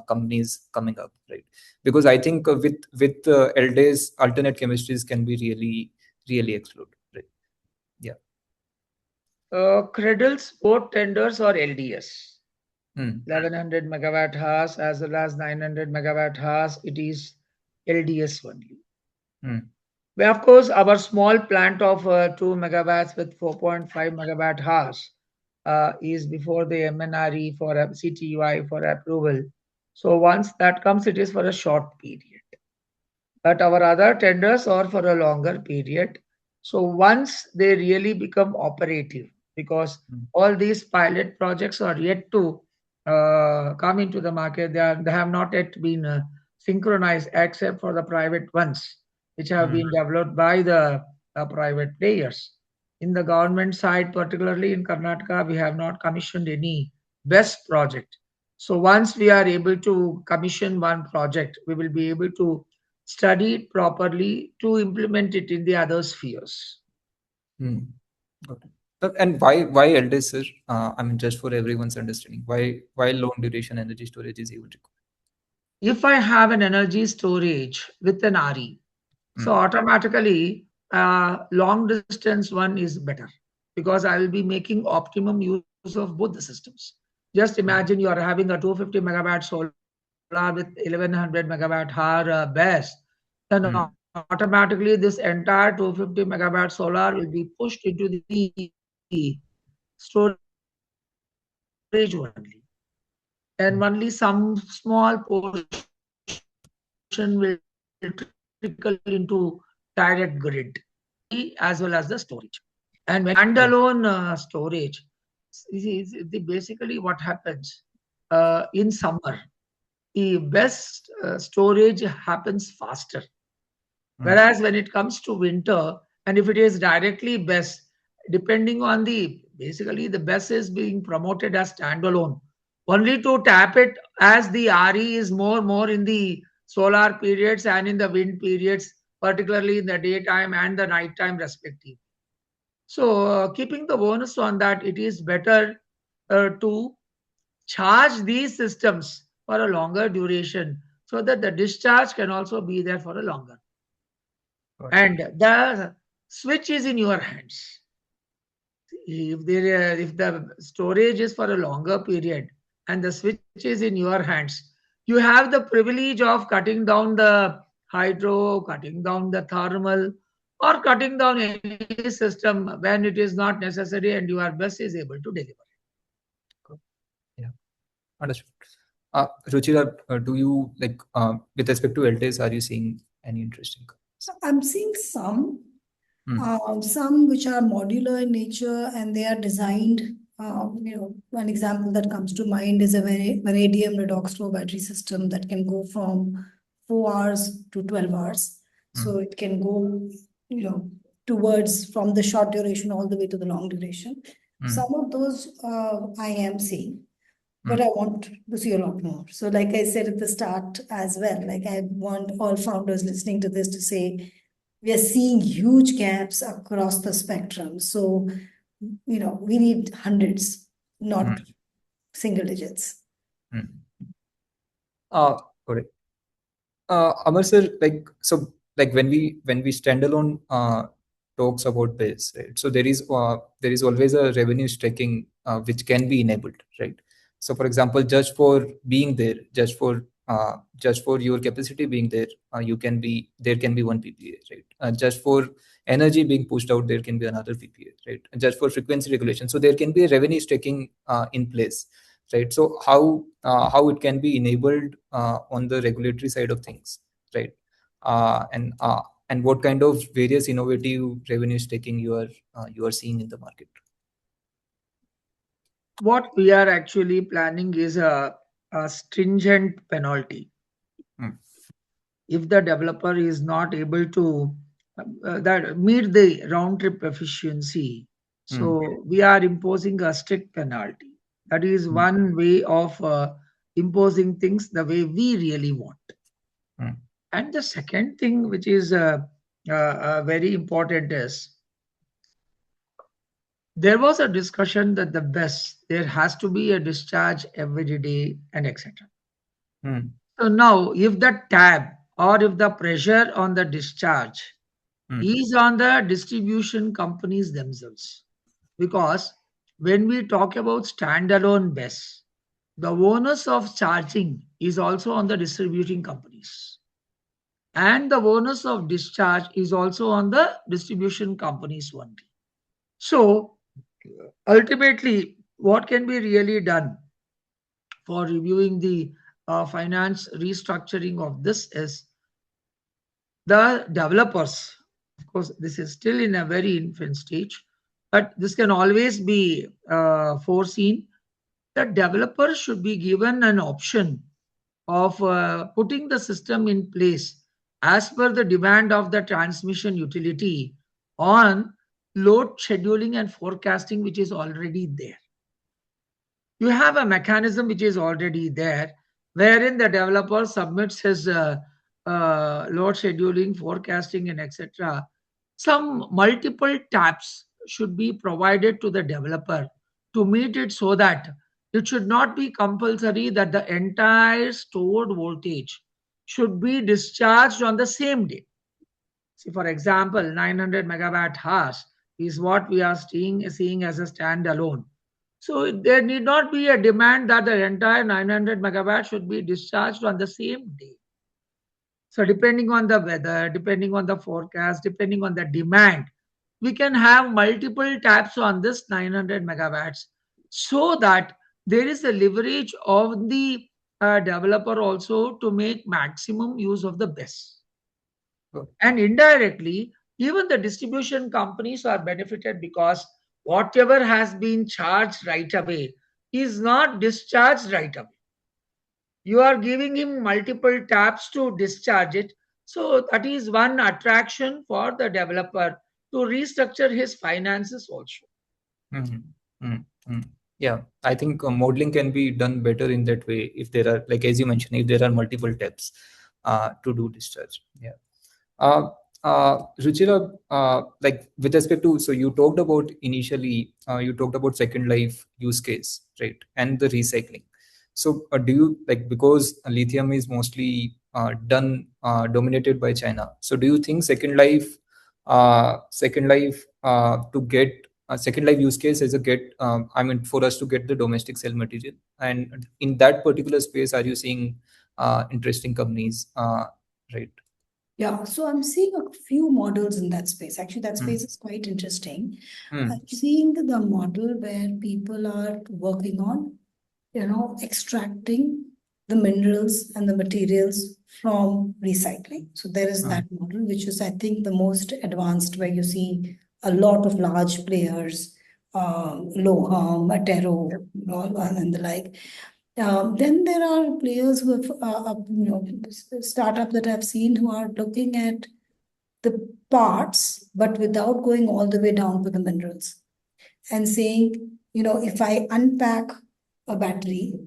companies coming up, right? Because I think with LDES, alternate chemistries can be really explored, right? Yeah. Cradle's both tenders are LDS. 1100 megawatt hours as well as 900 megawatt hours, it is LDS only. But of course, our small plant of 2 megawatts with 4.5 megawatt hours is before the MNRE for CTUI for approval. So once that comes, it is for a short period. But our other tenders are for a longer period. So once they really become operative, because all these pilot projects are yet to come into the market, they have not yet been synchronized except for the private ones, which have been developed by the private players. In the government side, particularly in Karnataka, we have not commissioned any BESS project. So once we are able to commission one project, we will be able to study it properly to implement it in the other spheres. Okay. And why LDES, sir? I mean, just for everyone's understanding, why long duration energy storage is even required? If I have an energy storage with an RE, so automatically long distance one is better, because I will be making optimum use of both the systems. Just imagine you are having a 250 megawatt solar with 1100 megawatt hour BESS, then automatically this entire 250 megawatt solar will be pushed into the storage only, and only some small portion will trickle into direct grid as well as the storage. And when standalone storage, basically what happens in summer, the best storage happens faster. Whereas when it comes to winter, and if it is directly BESS, depending on basically the BESS is being promoted as standalone, only to tap it as the RE is more in the solar periods and in the wind periods, particularly in the daytime and the nighttime respectively. So keeping the bonus on that, it is better to charge these systems for a longer duration so that the discharge can also be there for a longer. And the switch is in your hands. If the storage is for a longer period and the switch is in your hands, you have the privilege of cutting down the hydro, cutting down the thermal, or cutting down any system when it is not necessary and your BESS is able to deliver. Yeah, understood. Ruchira, do you like with respect to LTS, are you seeing any interesting? I'm seeing some which are modular in nature and they are designed. One example that comes to mind is a vanadium redox flow battery system that can go from 4 hours to 12 hours. So it can go, towards from the short duration all the way to the long duration. Some of those I am seeing, but I want to see a lot more. So like I said at the start as well, like I want all founders listening to this to say, we are seeing huge gaps across the spectrum. So, we need hundreds, not single digits. Correct. Amar sir, when we standalone talks about this, right? So there is always a revenue stacking which can be enabled, right? So for example, just for being there, just for your capacity being there, there can be one PPA, right? Just for energy being pushed out, there can be another PPA, right? And just for frequency regulation, so there can be a revenue stacking in place, right? So how it can be enabled on the regulatory side of things, right? And what kind of various innovative revenue stacking you are seeing in the market? What we are actually planning is a stringent penalty. If the developer is not able to meet the round trip efficiency, so we are imposing a strict penalty. That is one way of imposing things the way we really want. And the second thing, which is very important, is there was a discussion that the BESS, there has to be a discharge every day and etc. So now, if the tab or if the pressure on the discharge is on the distribution companies themselves, because when we talk about standalone BESS, the onus of charging is also on the distributing companies. And the onus of discharge is also on the distribution companies only. So ultimately, what can be really done for reviewing the finance restructuring of this is the developers. Of course, this is still in a very infant stage, but this can always be foreseen. The developer should be given an option of putting the system in place as per the demand of the transmission utility on load scheduling and forecasting, which is already there. You have a mechanism which is already there, wherein the developer submits his load scheduling, forecasting, and etc. Some multiple taps should be provided to the developer to meet it, so that it should not be compulsory that the entire stored voltage should be discharged on the same day. See, for example, 900 megawatt hours is what we are seeing as a standalone. So there need not be a demand that the entire 900 megawatt should be discharged on the same day. So depending on the weather, depending on the forecast, depending on the demand, we can have multiple taps on this 900 megawatts, so that there is a leverage of the developer also to make maximum use of the BESS. And indirectly, even the distribution companies are benefited, because whatever has been charged right away is not discharged right away. You are giving him multiple taps to discharge it. So that is one attraction for the developer to restructure his finances also. Yeah, I think modeling can be done better in that way if there are, like as you mentioned, if there are multiple taps. to do discharge. Yeah. Ruchira, like with respect to, so you talked about initially, you talked about second life use case, right, and the recycling. So do you, like, because lithium is mostly dominated by China, so do you think to get a second life use case is a I mean, for us to get the domestic cell material, and in that particular space, are you seeing interesting companies, right? Yeah, so I'm seeing a few models in that space. Actually, that space is quite interesting. I'm seeing the model where people are working on, extracting the minerals and the materials from recycling. So there is that model, which is, I think, the most advanced, where you see a lot of large players, Loham, Atero, and the like. Then there are players who have, startup that I've seen who are looking at the parts, but without going all the way down to the minerals, and saying, if I unpack a battery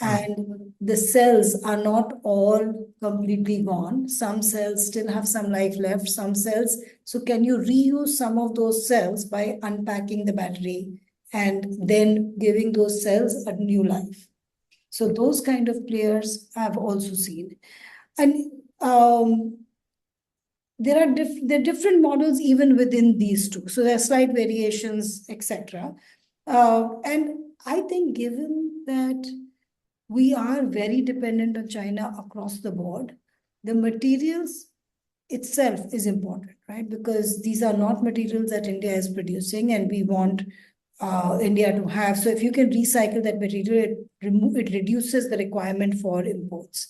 and the cells are not all completely gone, some cells still have some life left, some cells. So can you reuse some of those cells by unpacking the battery and then giving those cells a new life? So those kind of players I've also seen. And there are different models even within these two. So there are slight variations, etc. And I think given that we are very dependent on China across the board, the materials itself is important, right? Because these are not materials that India is producing, and we want India to have. So if you can recycle that material, it reduces the requirement for imports.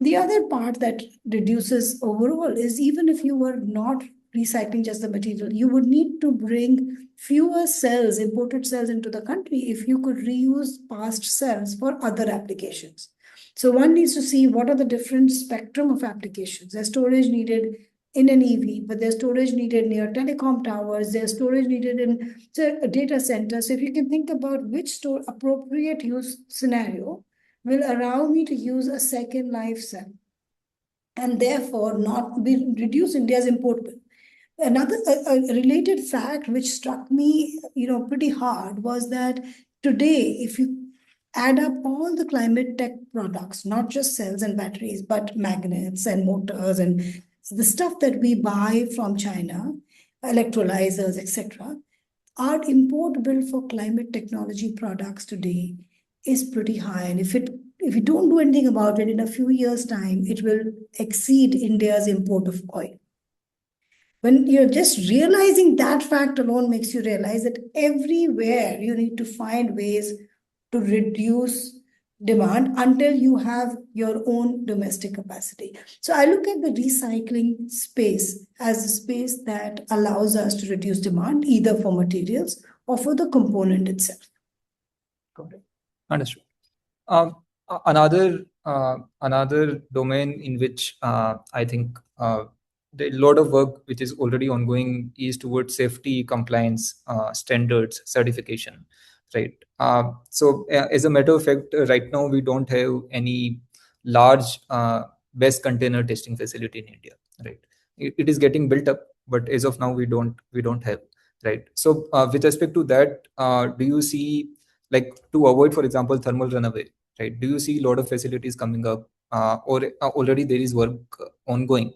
The other part that reduces overall is, even if you were not recycling just the material, you would need to bring fewer cells, imported cells, into the country if you could reuse past cells for other applications. So one needs to see what are the different spectrum of applications. There's storage needed in an EV, but there's storage needed near telecom towers, there's storage needed in a data center. So if you can think about which appropriate use scenario will allow me to use a second life cell and therefore not reduce India's import bill. Another related fact which struck me, pretty hard, was that today, if you add up all the climate tech products, not just cells and batteries, but magnets and motors and the stuff that we buy from China, electrolyzers, etc., our import bill for climate technology products today is pretty high. And if you don't do anything about it, in a few years' time, it will exceed India's import of oil. When you're just realizing that fact alone makes you realize that everywhere you need to find ways to reduce demand until you have your own domestic capacity. So I look at the recycling space as a space that allows us to reduce demand, either for materials or for the component itself. Got it. Understood. Another domain in which I think a lot of work which is already ongoing is towards safety, compliance, standards, certification, right? So as a matter of fact, right now we don't have any large BESS container testing facility in India, right? It is getting built up, but as of now we don't have, right? So with respect to that, do you see, like, to avoid, for example, thermal runaway, right? Do you see a lot of facilities coming up, or already there is work ongoing,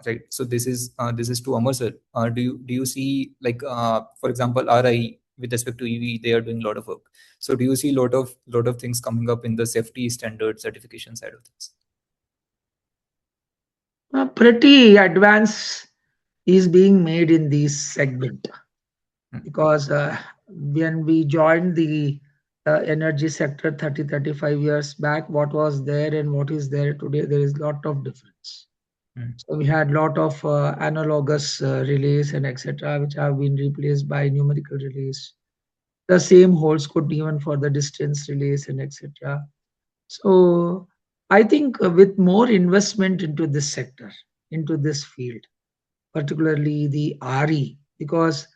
right? So this is to Amar sir. Do you see, like, for example, RI with respect to EV, they are doing a lot of work. So do you see a lot of things coming up in the safety standard certification side of things? Pretty advanced is being made in this segment, because when we joined the energy sector 35 years back, what was there and what is there today, there is a lot of difference. So we had a lot of analogous relays and etc., which have been replaced by numerical relays. The same holds good even for the distance relays and etc. So I think with more investment into this sector, into this field, particularly the RE, because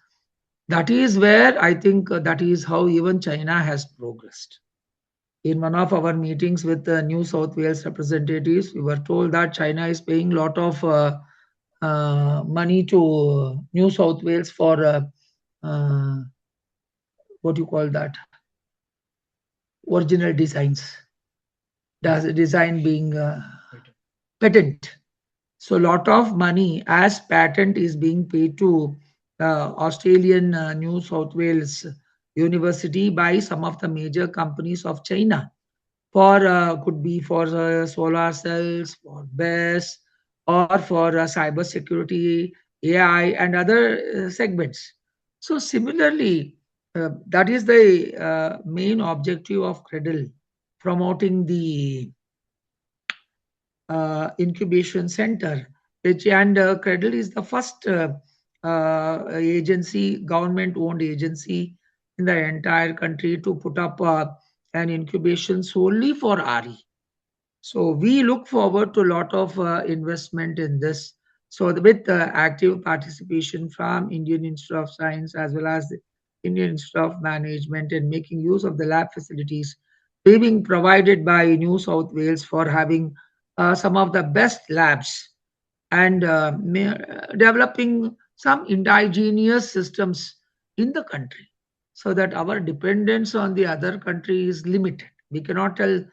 that is where I think that is how even China has progressed. in one of our meetings with the New South Wales representatives, we were told that China is paying a lot of money to New South Wales for what do you call that? Original designs. Does design being patent. So a lot of money as patent is being paid to Australian New South Wales University by some of the major companies of China for could be for solar cells, for BESS, or for cyber security, AI, and other segments. So similarly, that is the main objective of Cradle, promoting the incubation center, which and Cradle is the first agency, government-owned agency in the entire country to put up an incubation solely for RE. So we look forward to a lot of investment in this. So with active participation from Indian Institute of Science as well as the Indian Institute of Management and making use of the lab facilities being provided by New South Wales for having some of the best labs and developing some indigenous systems in the country so that our dependence on the other country is limited. We cannot tell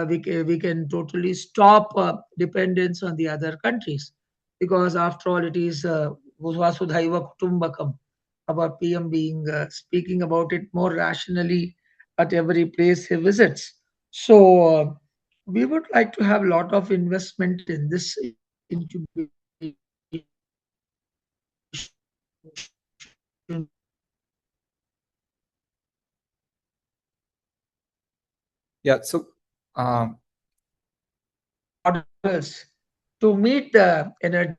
we can totally stop dependence on the other countries because after all it is Vasudhaiva Kutumbakam, our PM being speaking about it more rationally at every place he visits. So we would like to have a lot of investment in this incubation. Yeah. So Models to meet the energy.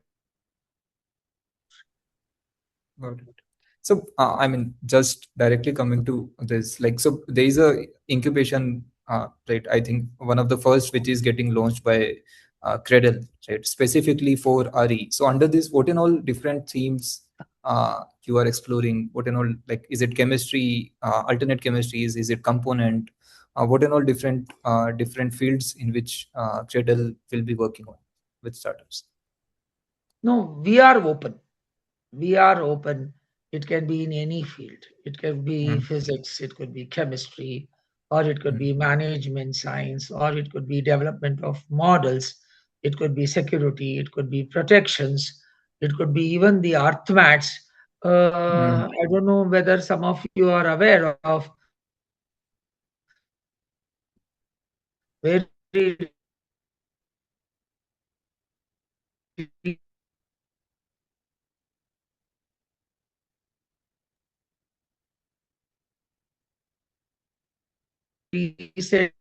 got it. So I mean, just directly coming to this, like, so there is a incubation, right? I think one of the first which is getting launched by Cradle, right? Specifically for RE. So under this, what in all different themes you are exploring? What in all, like, is it chemistry, alternate chemistries? Is it component? What in all different fields in which Cradle will be working on with startups? No, we are open. We are open. It can be in any field. It can be physics, it could be chemistry, or it could be management science, or it could be development of models, it could be security, it could be protections, it could be even the earth mats. I don't know whether some of you are aware of very recent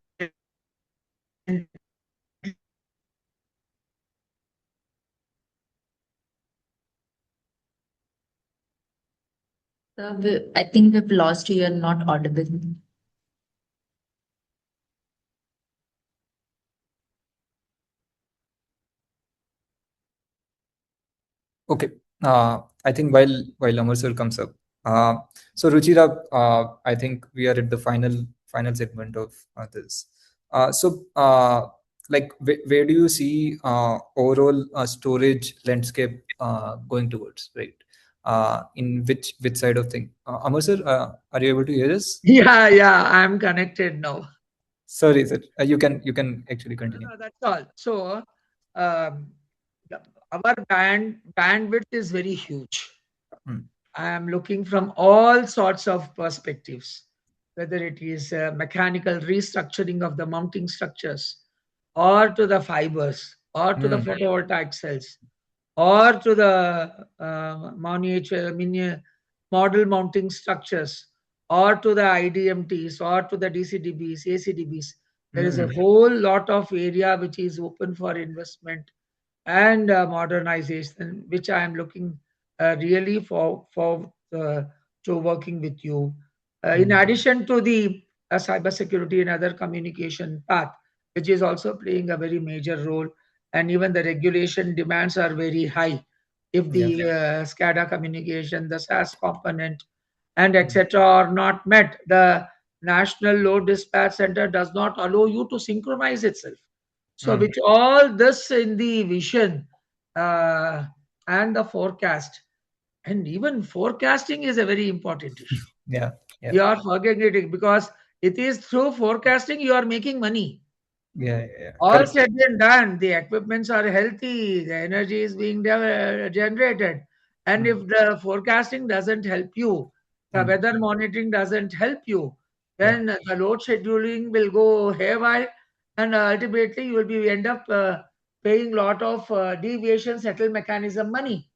I think we've lost you. You're not audible. Okay. I think while Amar sir comes up, so Ruchira, I think we are at the final segment of this. So like where do you see overall storage landscape going towards, right? In which side of thing? Amar sir, are you able to hear us? Yeah, I'm connected now. Sorry, sir. You can actually continue. No, that's all. So our bandwidth is very huge. I am looking from all sorts of perspectives, whether it is mechanical restructuring of the mounting structures, or to the fibers, or to the photovoltaic cells, or to the model mounting structures, or to the IDMTs, or to the DCDBs, ACDBs. There is a whole lot of area which is open for investment and modernization, which I am looking really for to working with you. In addition to the cybersecurity and other communication path, which is also playing a very major role, and even the regulation demands are very high. If the SCADA communication, the SAS component, and etc. are not met, the National Load Dispatch Center does not allow you to synchronize itself. So with all this in the vision and the forecast, and even forecasting is a very important issue. Yeah. You are forgetting it because it is through forecasting you are making money. Yeah. All Correct. said and done, the equipments are healthy, the energy is being generated. And if the forecasting doesn't help you, the weather monitoring doesn't help you, then the load scheduling will go haywire, and ultimately you will be end up paying lot of deviation settle mechanism money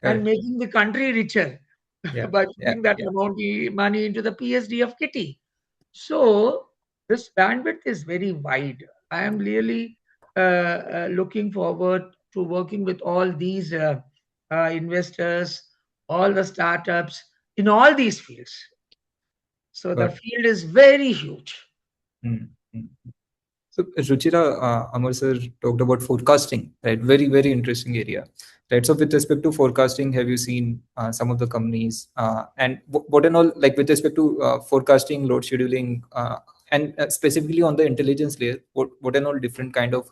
and Correct. making the country richer Yeah. by putting that amount money into the PSD of kitty. So this bandwidth is very wide. I am really looking forward to working with all these investors, all the startups in all these fields. So the Got it. field is very huge. Mm, mm. So Ruchira, Amar sir talked about forecasting, right? Very, very interesting area, right? So with respect to forecasting, have you seen some of the companies and what and all, like with respect to forecasting, load scheduling, and specifically on the intelligence layer, what and all different kind of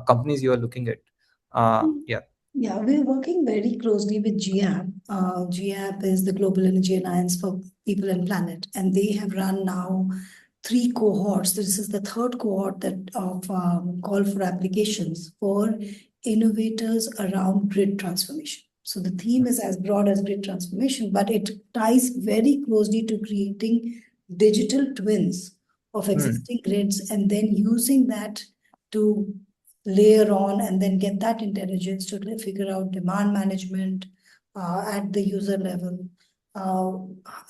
companies you are looking at? Yeah. Yeah, we're working very closely with GAP. GAP is the Global Energy Alliance for People and Planet, and they have run now 3 cohorts. This is the 3rd cohort that of call for applications for innovators around grid transformation. So the theme is as broad as grid transformation, but it ties very closely to creating digital twins of existing grids and then using that to layer on and then get that intelligence to figure out demand management at the user level,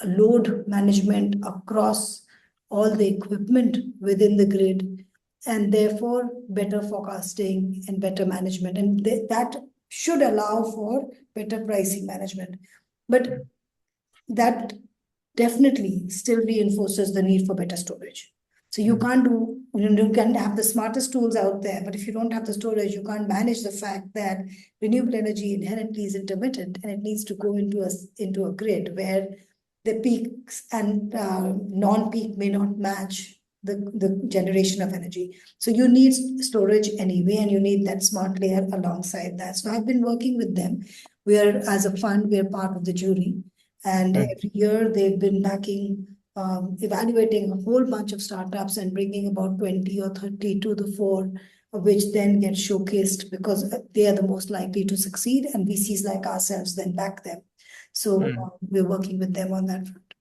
load management across all the equipment within the grid, and therefore better forecasting and better management. And that should allow for better pricing management. But that definitely still reinforces the need for better storage. So you can't do, you can have the smartest tools out there, but if you don't have the storage, you can't manage the fact that renewable energy inherently is intermittent and it needs to go into a grid where the peaks and non-peak may not match the generation of energy. So you need storage anyway, and you need that smart layer alongside that. So I've been working with them. We are, as a fund, we are part of the jury. And every year they've been backing, evaluating a whole bunch of startups and bringing about 20 or 30 to the fore, which then get showcased because they are the most likely to succeed, and VCs like ourselves then back them. So we're working with them on that front.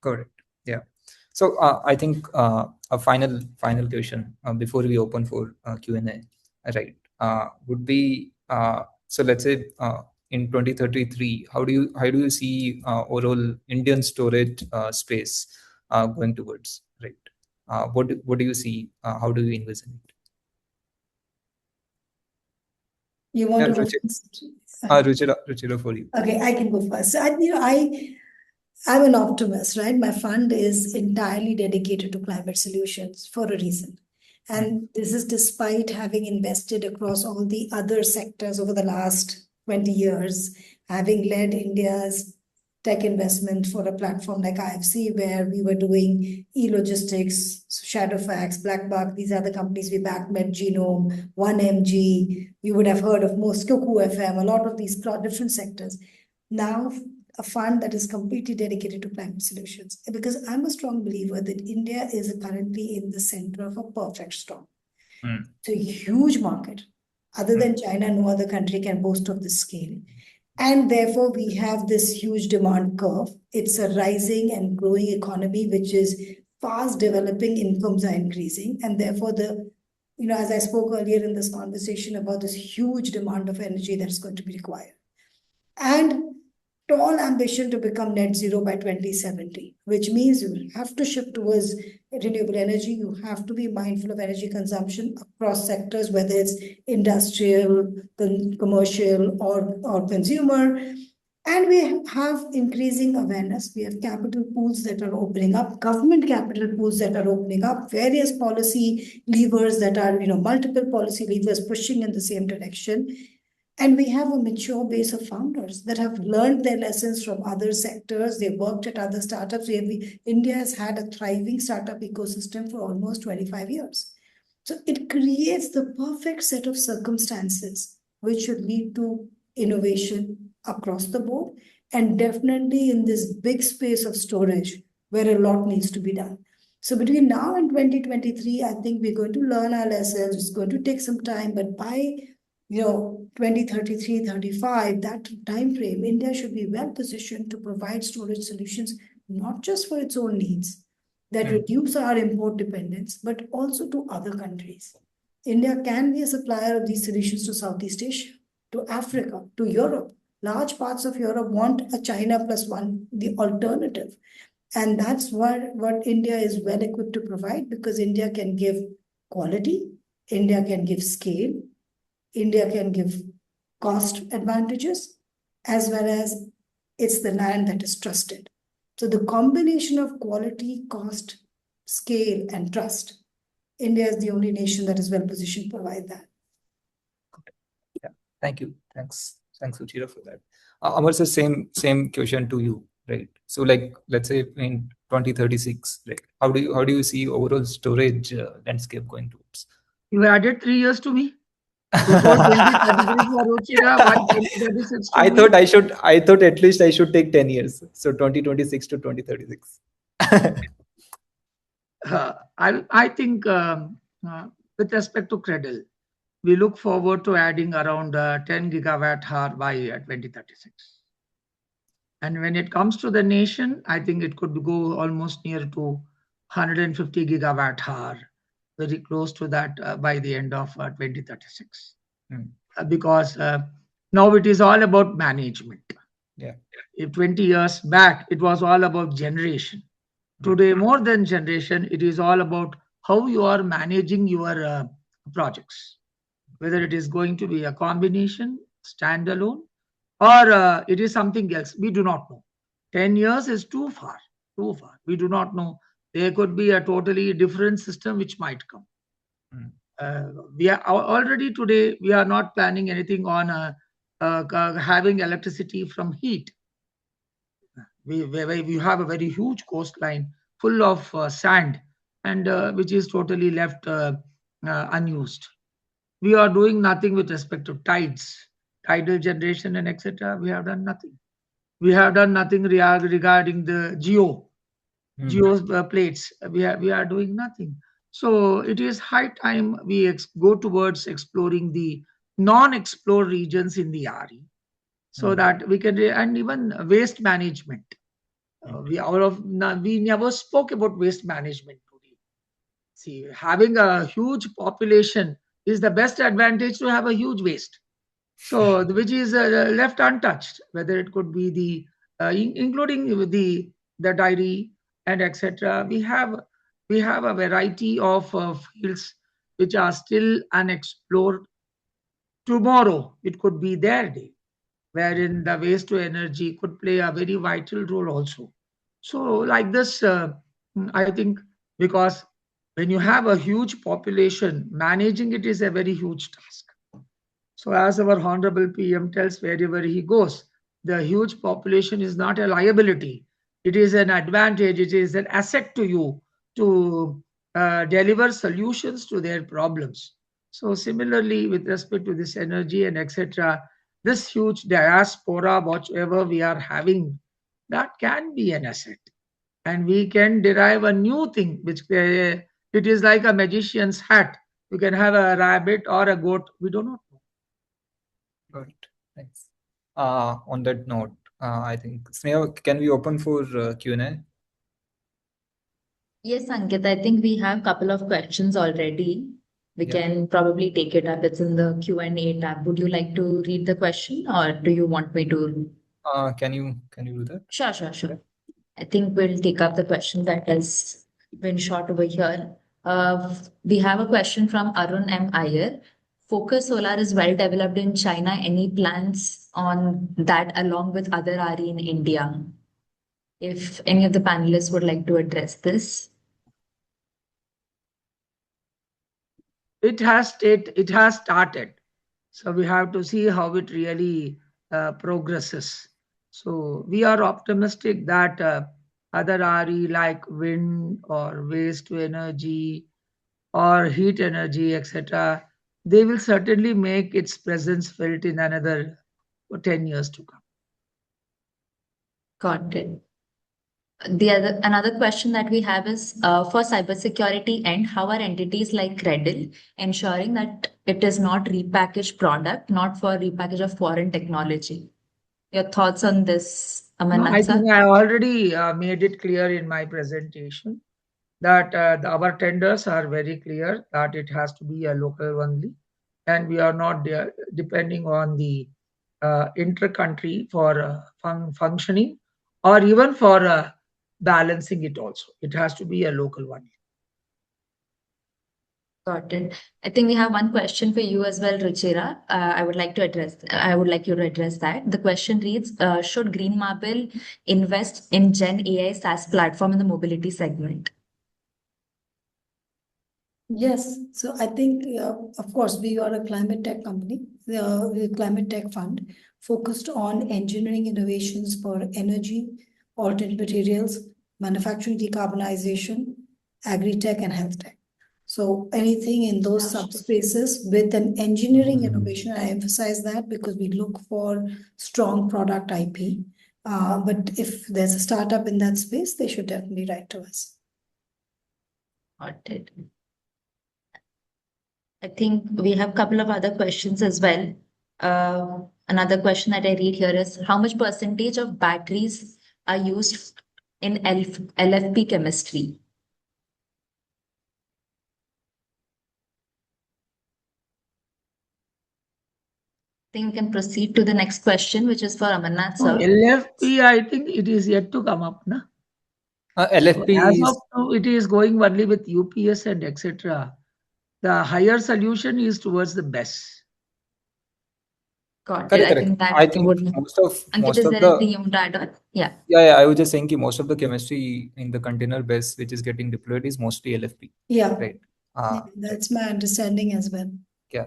Correct. Yeah. So I think a final question before we open for Q&A, right? Would be so let's say in 2033, how do you see overall Indian storage space going towards, right? What do you see? How do you envision it? You want to go first? Ruchira for you. Okay, I can go first. So I'm an optimist, right? My fund is entirely dedicated to climate solutions for a reason. And this is despite having invested across all the other sectors over the last 20 years, having led India's tech investment for a platform like IFC, where we were doing e-logistics, Shadowfax, BlackBuck. These are the companies we backed, MedGenome, 1MG. You would have heard of most, Kuku FM, a lot of these different sectors. Now, a fund that is completely dedicated to climate solutions. Because I'm a strong believer that India is currently in the center of a perfect storm. It's a huge market. Other than China, no other country can boast of this scale. And therefore, we have this huge demand curve. It's a rising and growing economy, which is fast developing, incomes are increasing. And therefore, as I spoke earlier in this conversation about this huge demand of energy that's going to be required. And tall ambition to become net zero by 2070, which means you have to shift towards renewable energy. You have to be mindful of energy consumption across sectors, whether it's industrial, commercial, or consumer. And we have increasing awareness. We have capital pools that are opening up, government capital pools that are opening up, various policy levers that are, multiple policy levers pushing in the same direction. And we have a mature base of founders that have learned their lessons from other sectors. They've worked at other startups. India has had a thriving startup ecosystem for almost 25 years. So it creates the perfect set of circumstances which should lead to innovation across the board, and definitely in this big space of storage where a lot needs to be done. So between now and 2023, I think we're going to learn our lessons. It's going to take some time, but by 2033, 35, that time frame, India should be well positioned to provide storage solutions, not just for its own needs that reduce our import dependence, but also to other countries. India can be a supplier of these solutions to Southeast Asia, to Africa, to Europe. Large parts of Europe want a China plus one, the alternative. And that's what India is well equipped to provide, because India can give quality, India can give scale, India can give cost advantages, as well as it's the land that is trusted. So the combination of quality, cost, scale, and trust, India is the only nation that is well positioned to provide that. Yeah, thank you. Thanks, Ruchira, for that. Amar sir, same question to you, right? So, like, let's say in 2036, like, how do you see overall storage landscape going towards? You added 3 years to me. You told 2033 for Ruchira, 2036 to I me. thought at least I should take 10 years. So 2026 to 2036. I think with respect to Cradle, we look forward to adding around 10 gigawatt hour by 2036. And when it comes to the nation, I think it could go almost near to 150 gigawatt hour, very close to that by the end of 2036. Because now it is all about management. Yeah. If 20 years back, it was all about generation. Today, more than generation, it is all about how you are managing your projects, whether it is going to be a combination, standalone, or it is something else. We do not know. 10 years is too far. We do not know. There could be a totally different system which might come. We are already today, we are not planning anything on having electricity from heat. We have a very huge coastline full of sand, and which is totally left unused. We are doing nothing with respect to tides, tidal generation, and etc. We have done nothing. We have done nothing regarding the geo plates. We are doing nothing. So it is high time we go towards exploring the non-explored regions in the RE, so that we can, and even waste management. We never spoke about waste management today. See, having a huge population is the best advantage to have a huge waste. So which is left untouched, whether it could be the including the dairy and etc. We have a variety of fields which are still unexplored. Tomorrow it could be their day, wherein the waste to energy could play a very vital role also. So like this, I think, because when you have a huge population, managing it is a very huge task. So as our Honorable PM tells wherever he goes, the huge population is not a liability. It is an advantage. It is an asset to you to deliver solutions to their problems. So similarly, with respect to this energy and etc., this huge diaspora, whatever we are having, that can be an asset. And we can derive a new thing, which it is like a magician's hat. You can have a rabbit or a goat. We do not know. Good. Thanks. On that note, I think, Sneha, can we open for Q&A? Yes, Ankit, I think we have a couple of questions already. We can probably take it up. It's in the Q&A tab. Would you like to read the question, or do you want me to? Can you do that? Sure. I think we'll take up the question that has been shot over here. We have a question from Arun M. Iyer. Focus Solar is well developed in China. Any plans on that along with other RE in India? If any of the panelists would like to address this. It has started. So we have to see how it really progresses. So we are optimistic that other RE like wind or waste to energy or heat energy, etc., they will certainly make its presence felt in another 10 years to come. Got it. Another question that we have is for cybersecurity end, how are entities like Credil ensuring that it is not repackaged product, not for repackage of foreign technology? Your thoughts on this, No, Amarnath I sir? think I already made it clear in my presentation that our tenders are very clear that it has to be a local only, and we are not depending on the inter-country for functioning or even for balancing it also. It has to be a local one. Got it. I think we have one question for you as well, Ruchira. I would like you to address that. The question reads, should Green Marble invest in Gen AI SaaS platform in the mobility segment? Yes, so I think, of course, we are a climate tech company, the climate tech fund focused on engineering innovations for energy, alternate materials, manufacturing decarbonization, agri-tech, and health tech. So anything in those subspaces with an engineering innovation, I emphasize that because we look for strong product IP. But if there's a startup in that space, they should definitely write to us. Got it. I think we have a couple of other questions as well. Another question that I read here is how much percentage of batteries are used in LFP chemistry? I think we can proceed to the next question, which is for Amarnath sir. LFP, I think it is yet to come up, na? LFP As is of now, it is going only with UPS and etc. The higher solution is towards the BESS. Got it. correct. I think that I think would. Ankit, is there anything you want to add on? Yeah. Yeah. I was just saying that most of the chemistry in the container BESS which is getting deployed is mostly LFP. Yeah, Right. that's my understanding as well. Yeah.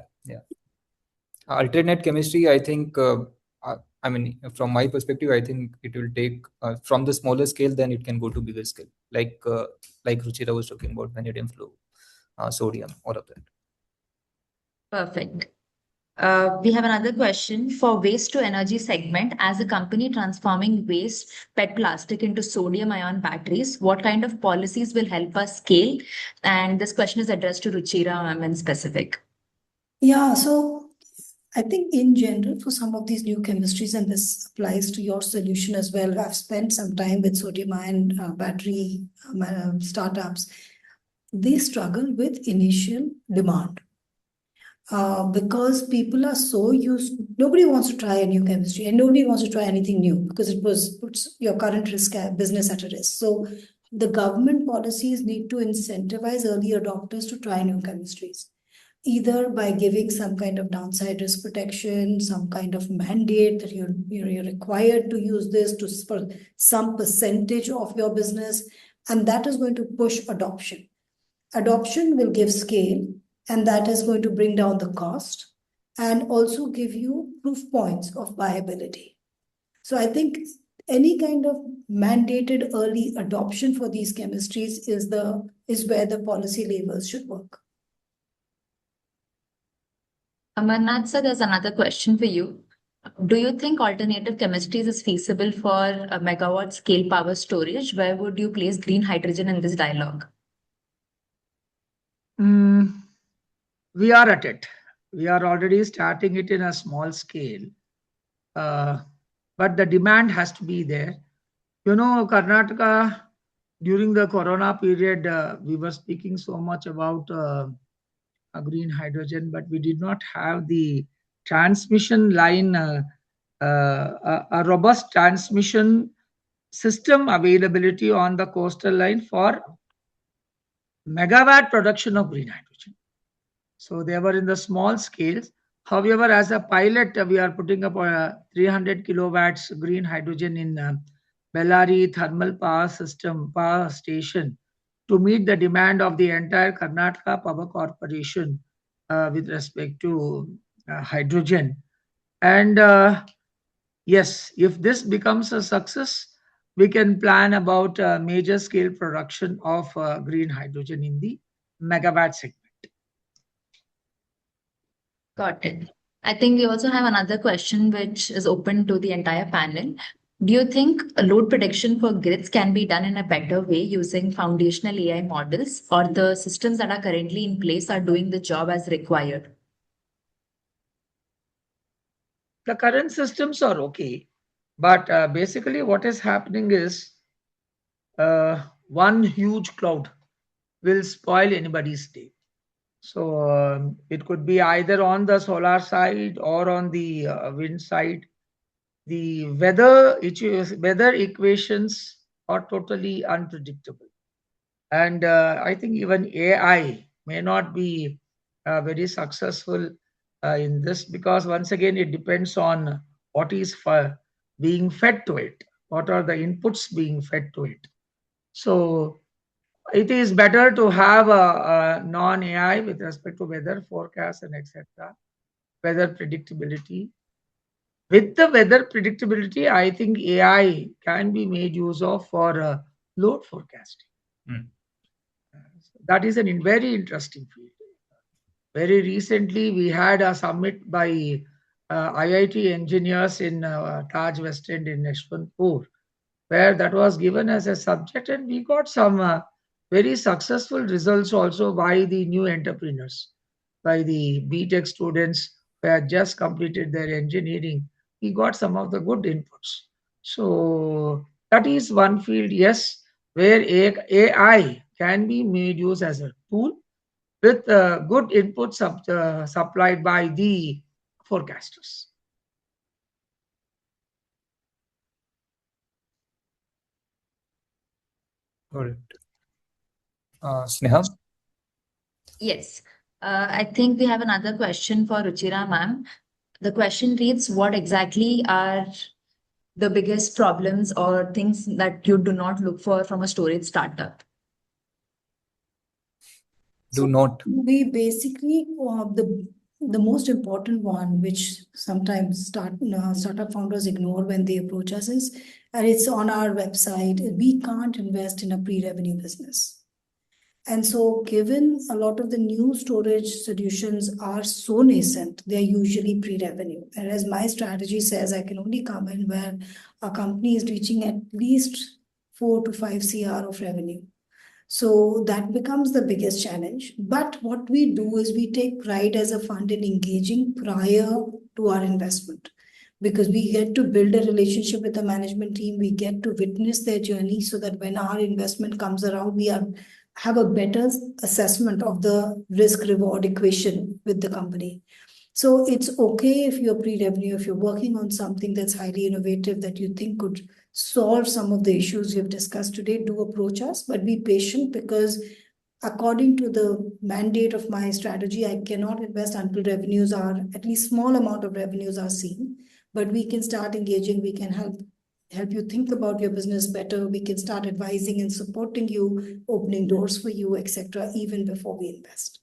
Alternate chemistry, I think. I mean, from my perspective, I think it will take from the smaller scale, then it can go to bigger scale, like Ruchira was talking about vanadium flow, sodium, all of that. Perfect. We have another question for waste to energy segment. As a company transforming waste PET plastic into sodium ion batteries, what kind of policies will help us scale? And this question is addressed to Ruchira in specific. Yeah, so I think in general, for some of these new chemistries, and this applies to your solution as well, I've spent some time with sodium ion battery startups. They struggle with initial demand. Because people are so used, nobody wants to try a new chemistry and nobody wants to try anything new because it puts your current business at a risk. So the government policies need to incentivize early adopters to try new chemistries, either by giving some kind of downside risk protection, some kind of mandate that you're required to use this for some percentage of your business, and that is going to push adoption. Adoption will give scale, and that is going to bring down the cost and also give you proof points of viability. So I think any kind of mandated early adoption for these chemistries is where the policy levers should work. Amarnath sir, there's another question for you. Do you think alternative chemistries is feasible for a megawatt scale power storage? Where would you place green hydrogen in this dialogue? We are at it. We are already starting it in a small scale. But the demand has to be there. You know, Karnataka, during the Corona period, we were speaking so much about green hydrogen, but we did not have the transmission line, a robust transmission system availability on the coastal line for megawatt production of green hydrogen. So they were in the small scales. However, as a pilot, we are putting up a 300 kilowatts green hydrogen in Bellary thermal power station to meet the demand of the entire Karnataka Power Corporation with respect to hydrogen. And yes, if this becomes a success, we can plan about major scale production of green hydrogen in the megawatt segment. Got it. I think we also have another question which is open to the entire panel. Do you think a load prediction for grids can be done in a better way using foundational AI models, or the systems that are currently in place are doing the job as required? The current systems are okay, but basically what is happening is one huge cloud will spoil anybody's day. So it could be either on the solar side or on the wind side. The weather equations are totally unpredictable, and I think even AI may not be very successful in this, because once again it depends on what is being fed to it, what are the inputs being fed to it. So it is better to have a non-AI with respect to weather forecast and etc. Weather predictability. With the weather predictability, I think AI can be made use of for load forecasting. That is a very interesting field. Very recently, we had a summit by IIT engineers in Taj West End in Yeshwanthpur, where that was given as a subject, and we got some very successful results also by the new entrepreneurs, by the BTech students who had just completed their engineering. We got some of the good inputs. So that is one field, yes, where AI can be made use as a tool with good inputs supplied by the forecasters. Got it. Sneha? Yes. I think we have another question for Ruchira ma'am. The question reads, what exactly are the biggest problems or things that you do not look for from a storage startup? Do not. We basically, the most important one, which sometimes startup founders ignore when they approach us is, and it's on our website, we can't invest in a pre-revenue business. And so given a lot of the new storage solutions are so nascent, they're usually pre-revenue. And as my strategy says, I can only come in where a company is reaching at least 4 to 5 CR of revenue. So that becomes the biggest challenge. But what we do is we take pride as a fund in engaging prior to our investment, because we get to build a relationship with the management team. We get to witness their journey so that when our investment comes around, we have a better assessment of the risk reward equation with the company. So it's okay if you're pre-revenue, if you're working on something that's highly innovative that you think could solve some of the issues we've discussed today, do approach us, but be patient, because according to the mandate of my strategy, I cannot invest until revenues are, at least small amount of revenues are seen, but we can start engaging, we can help you think about your business better, we can start advising and supporting you, opening doors for you, etc., even before we invest.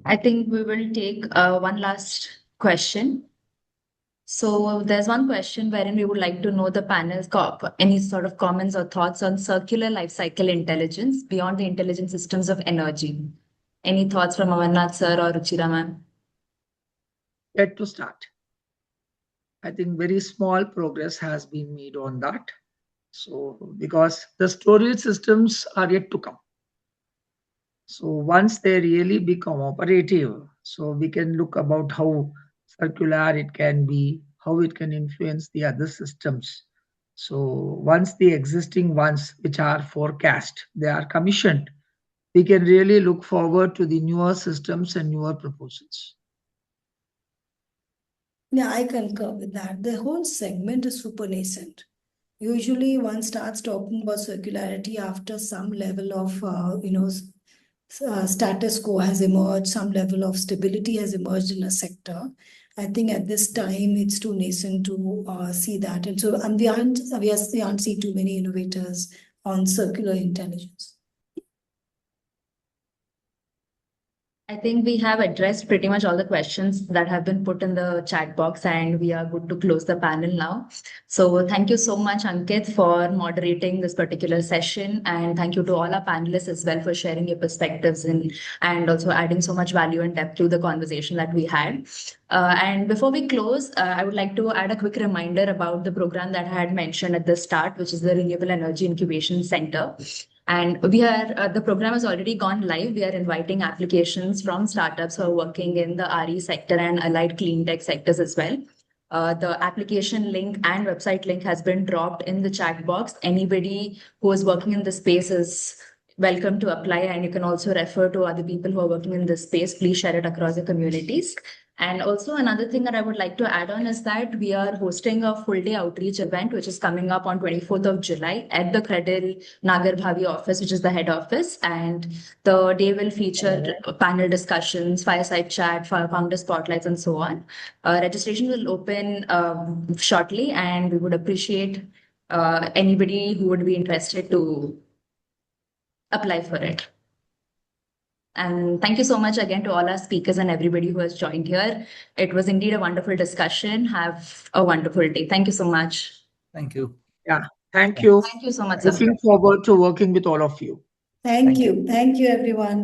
I think we will take one last question. So there's one question wherein we would like to know the panel's any sort of comments or thoughts on circular life cycle intelligence beyond the intelligent systems of energy. Any thoughts from Amaranath sir or Ruchira ma'am? Yet to start. I think very small progress has been made on that. So because the storage systems are yet to come. So once they really become operative, so we can look about how circular it can be, how it can influence the other systems. So once the existing ones which are forecast, they are commissioned, we can really look forward to the newer systems and newer proposals. Yeah, I concur with that. The whole segment is super nascent. Usually one starts talking about circularity after some level of, status quo has emerged, some level of stability has emerged in a sector. I think at this time it's too nascent to see that. And so we aren't, seeing too many innovators on circular intelligence. I think we have addressed pretty much all the questions that have been put in the chat box, and we are good to close the panel now. So thank you so much, Ankit, for moderating this particular session. And thank you to all our panelists as well for sharing your perspectives and also adding so much value and depth to the conversation that we had. And before we close, I would like to add a quick reminder about the program that I had mentioned at the start, which is the Renewable Energy Incubation Centre. And the program has already gone live. We are inviting applications from startups who are working in the RE sector and allied clean tech sectors as well. The application link and website link has been dropped in the chat box. Anybody who is working in the space is welcome to apply, and you can also refer to other people who are working in this space. Please share it across the communities. And also another thing that I would like to add on is that we are hosting a full day outreach event, which is coming up on 24th of July at the Credil Nagar Bhavi office, which is the head office. And the day will feature panel discussions, fireside chat, founder spotlights, and so on. Registration will open shortly, and we would appreciate anybody who would be interested to apply for it. And thank you so much again to all our speakers and everybody who has joined here. It was indeed a wonderful discussion. Have a wonderful day. Thank you so much. Thank you. Yeah, thank you. Thank you so much, sir. Looking forward to working with all of you. Thank you. Thank you, everyone.